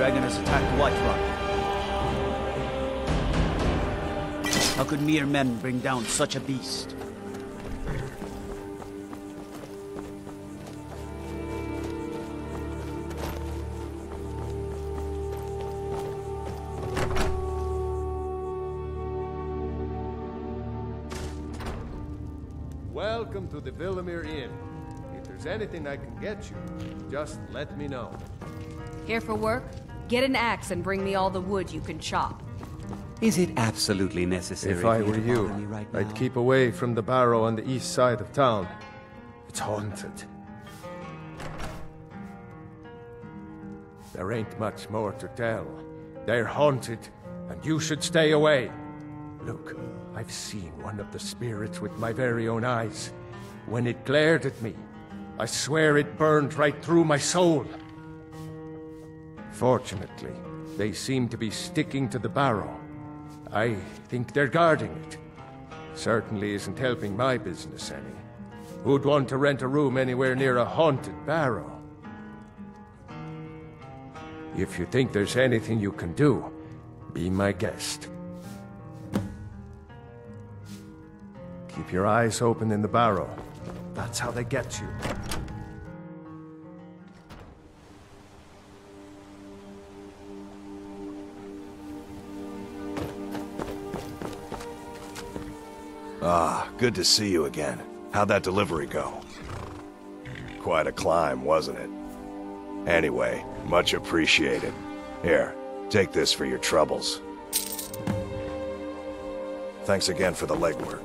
dragon has attacked Whiterun. How could mere men bring down such a beast? Welcome to the Villamere Inn. If there's anything I can get you, just let me know. Here for work? Get an axe and bring me all the wood you can chop. Is it absolutely necessary? If I for were to you, bother me right I'd now? keep away from the barrow on the east side of town. It's haunted. There ain't much more to tell. They're haunted, and you should stay away. Look, I've seen one of the spirits with my very own eyes. When it glared at me, I swear it burned right through my soul. Fortunately, they seem to be sticking to the barrow. I think they're guarding it. Certainly isn't helping my business any. Who'd want to rent a room anywhere near a haunted barrow? If you think there's anything you can do, be my guest. Keep your eyes open in the barrow. That's how they get you. Ah, good to see you again. How'd that delivery go? Quite a climb, wasn't it? Anyway, much appreciated. Here, take this for your troubles. Thanks again for the legwork.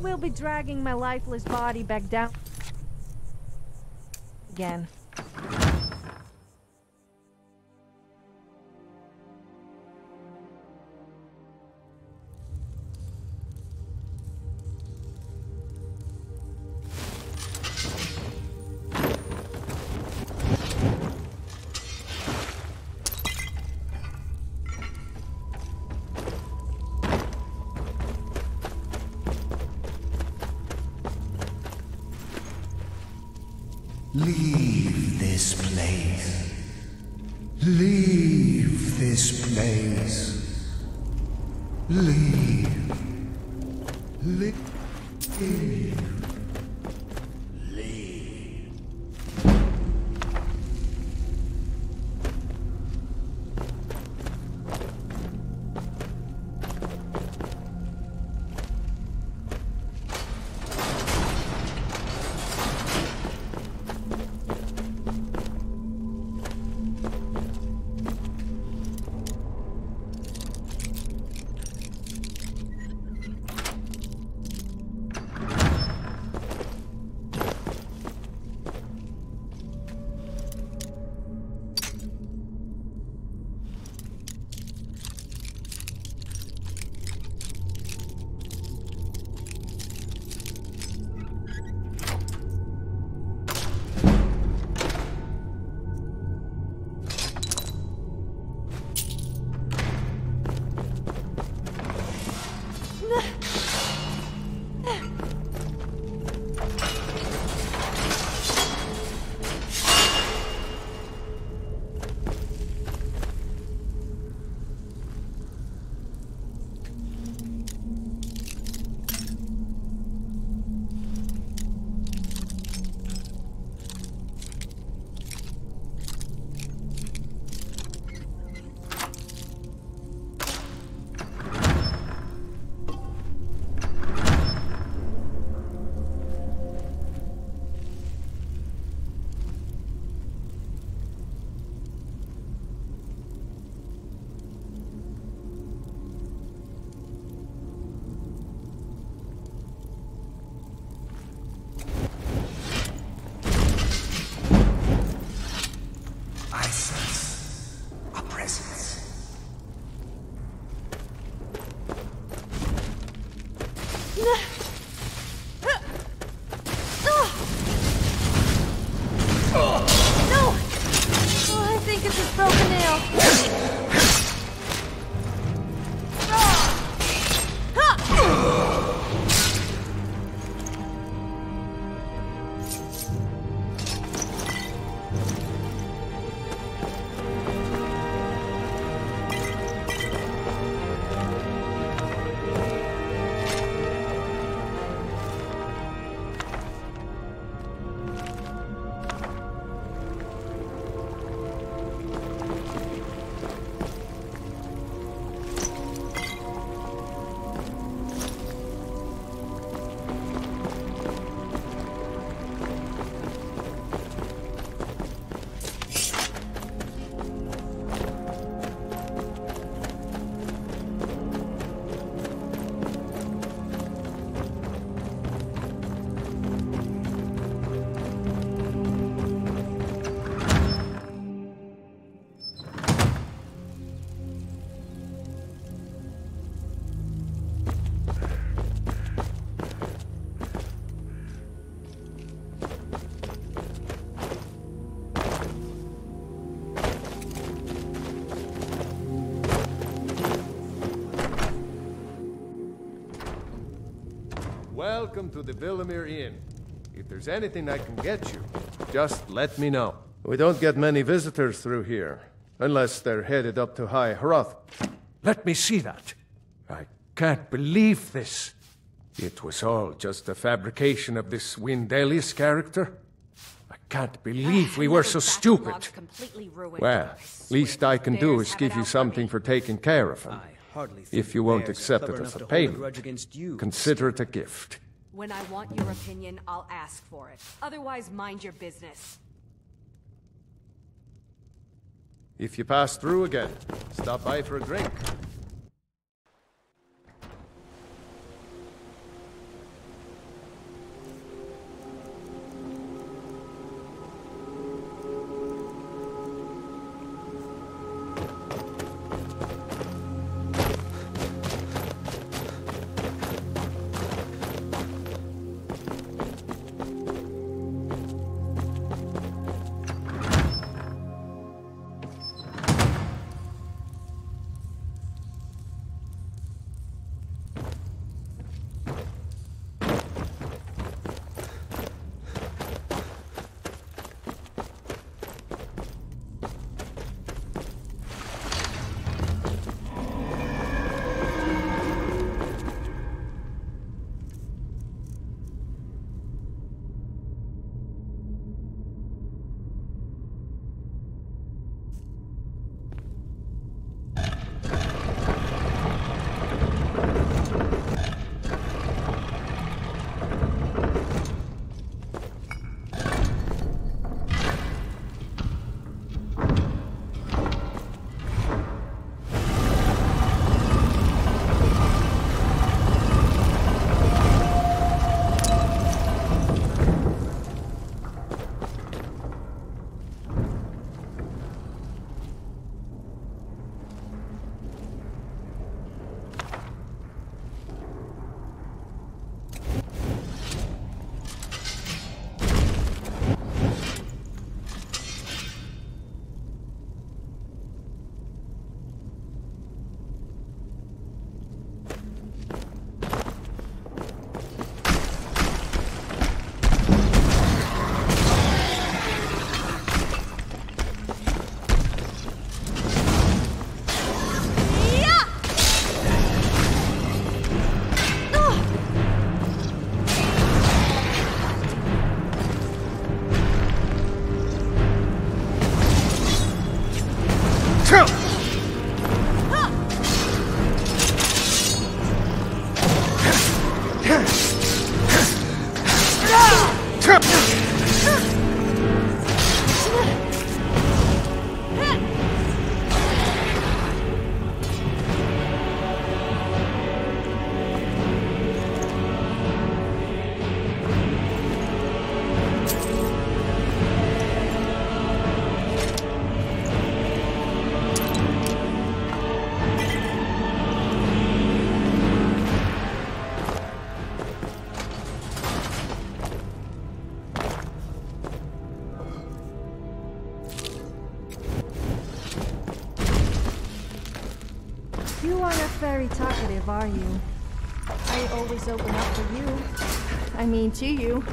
Will be dragging my lifeless body back down again. Leave this place. Leave this place. Leave. Leave. Leave. Welcome to the Villamere Inn. If there's anything I can get you, just let me know. We don't get many visitors through here, unless they're headed up to High Hroth. Let me see that. I can't believe this. It was all just a fabrication of this Windelius character. I can't believe we were so stupid. Well, least I can do is give you something for taking care of him. If you won't accept it as a payment, consider it a gift. When I want your opinion, I'll ask for it. Otherwise, mind your business. If you pass through again, stop by for a drink. You are not very talkative, are you? I always open up for you. I mean, to you.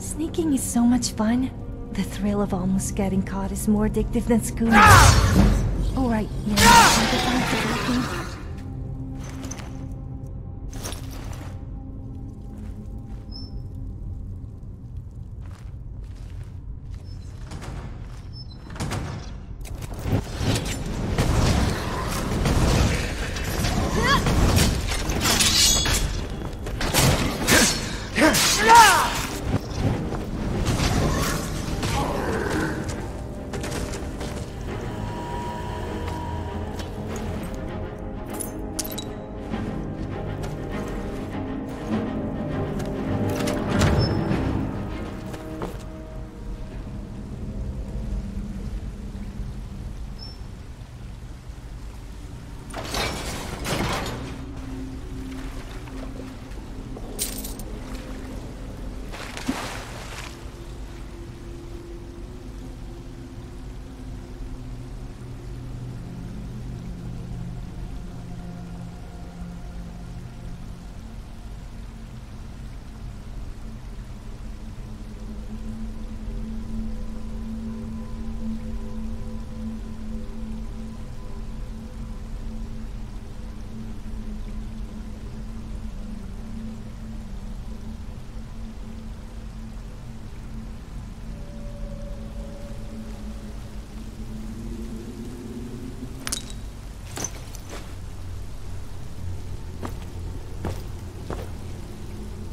Sneaking is so much fun. The thrill of almost getting caught is more addictive than schooling. Alright, yeah.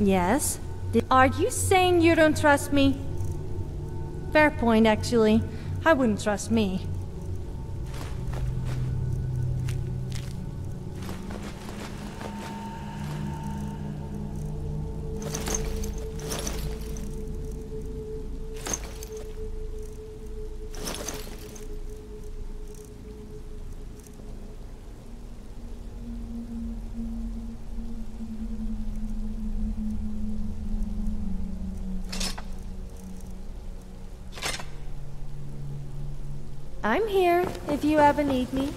Yes? Are you saying you don't trust me? Fair point, actually. I wouldn't trust me. I'm here, if you ever need me.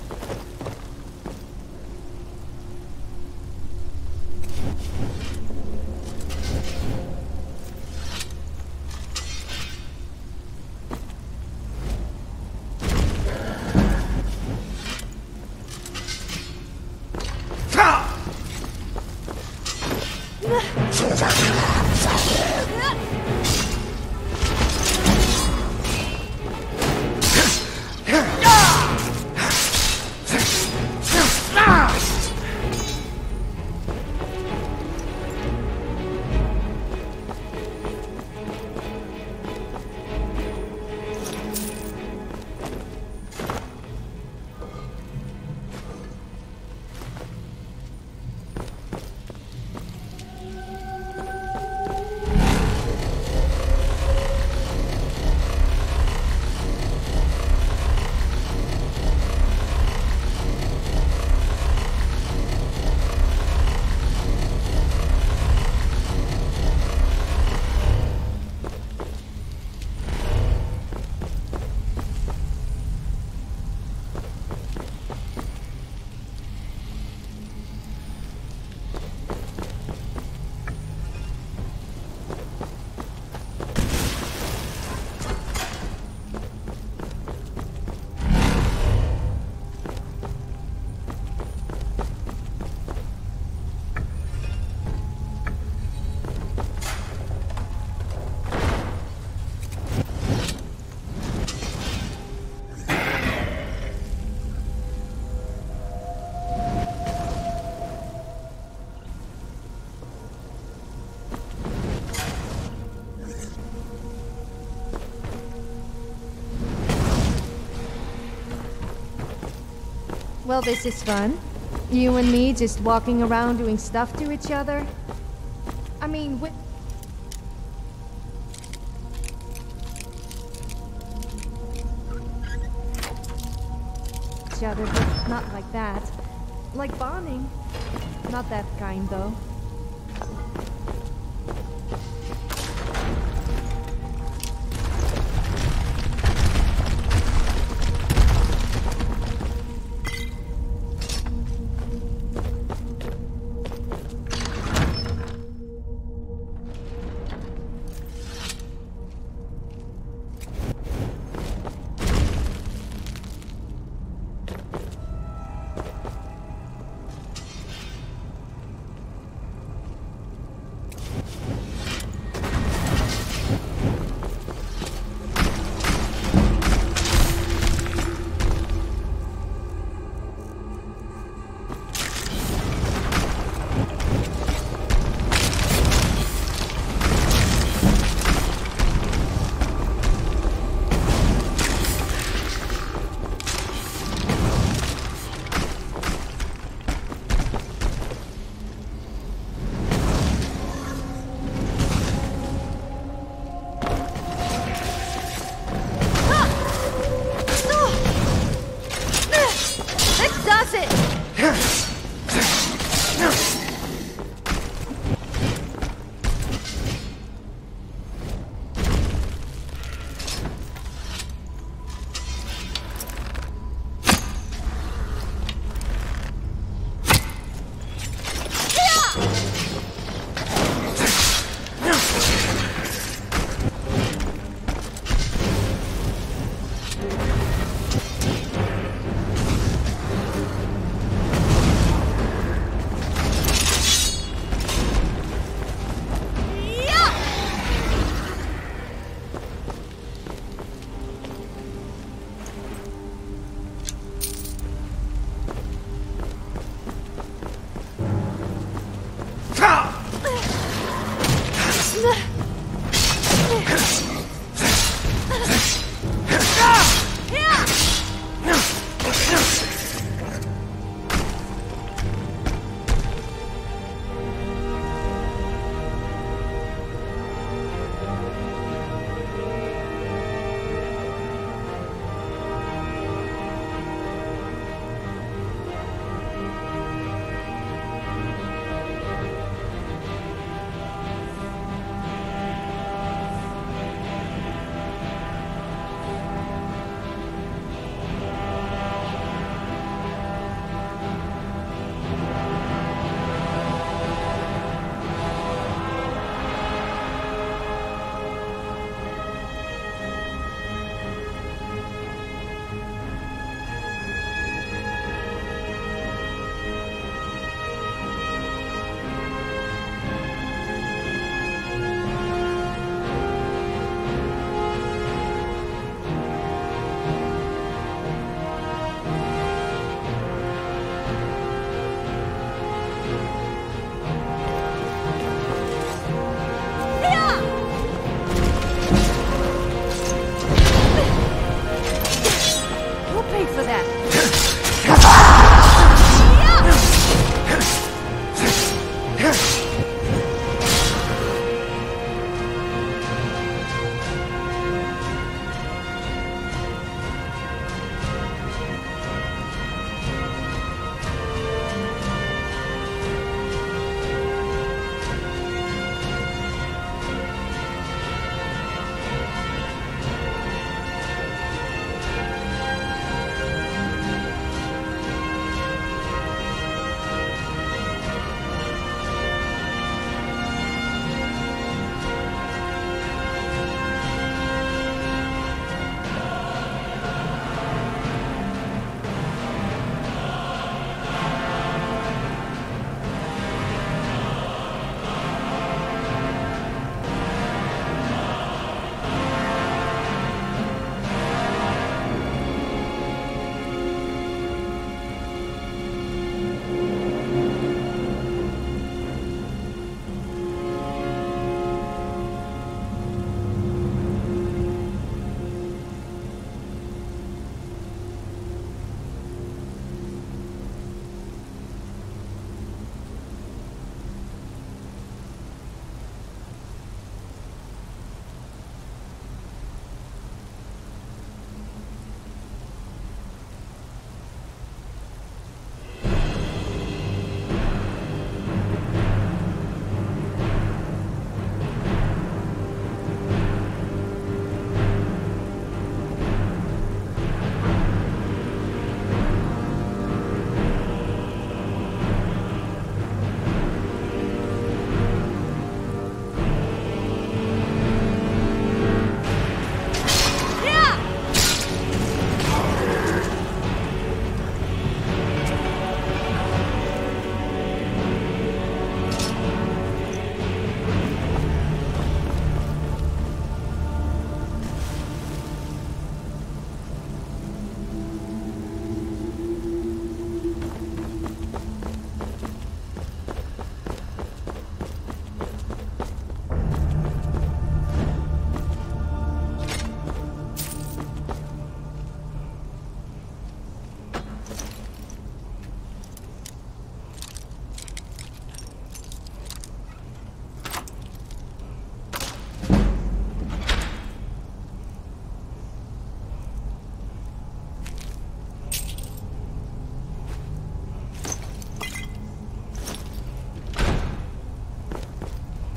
Well, this is fun. You and me just walking around doing stuff to each other. I mean, each other, but not like that. Like bonding. Not that kind, though.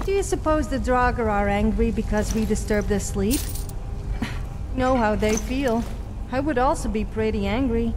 Do you suppose the Draugr are angry because we disturbed their sleep? Know how they feel. I would also be pretty angry.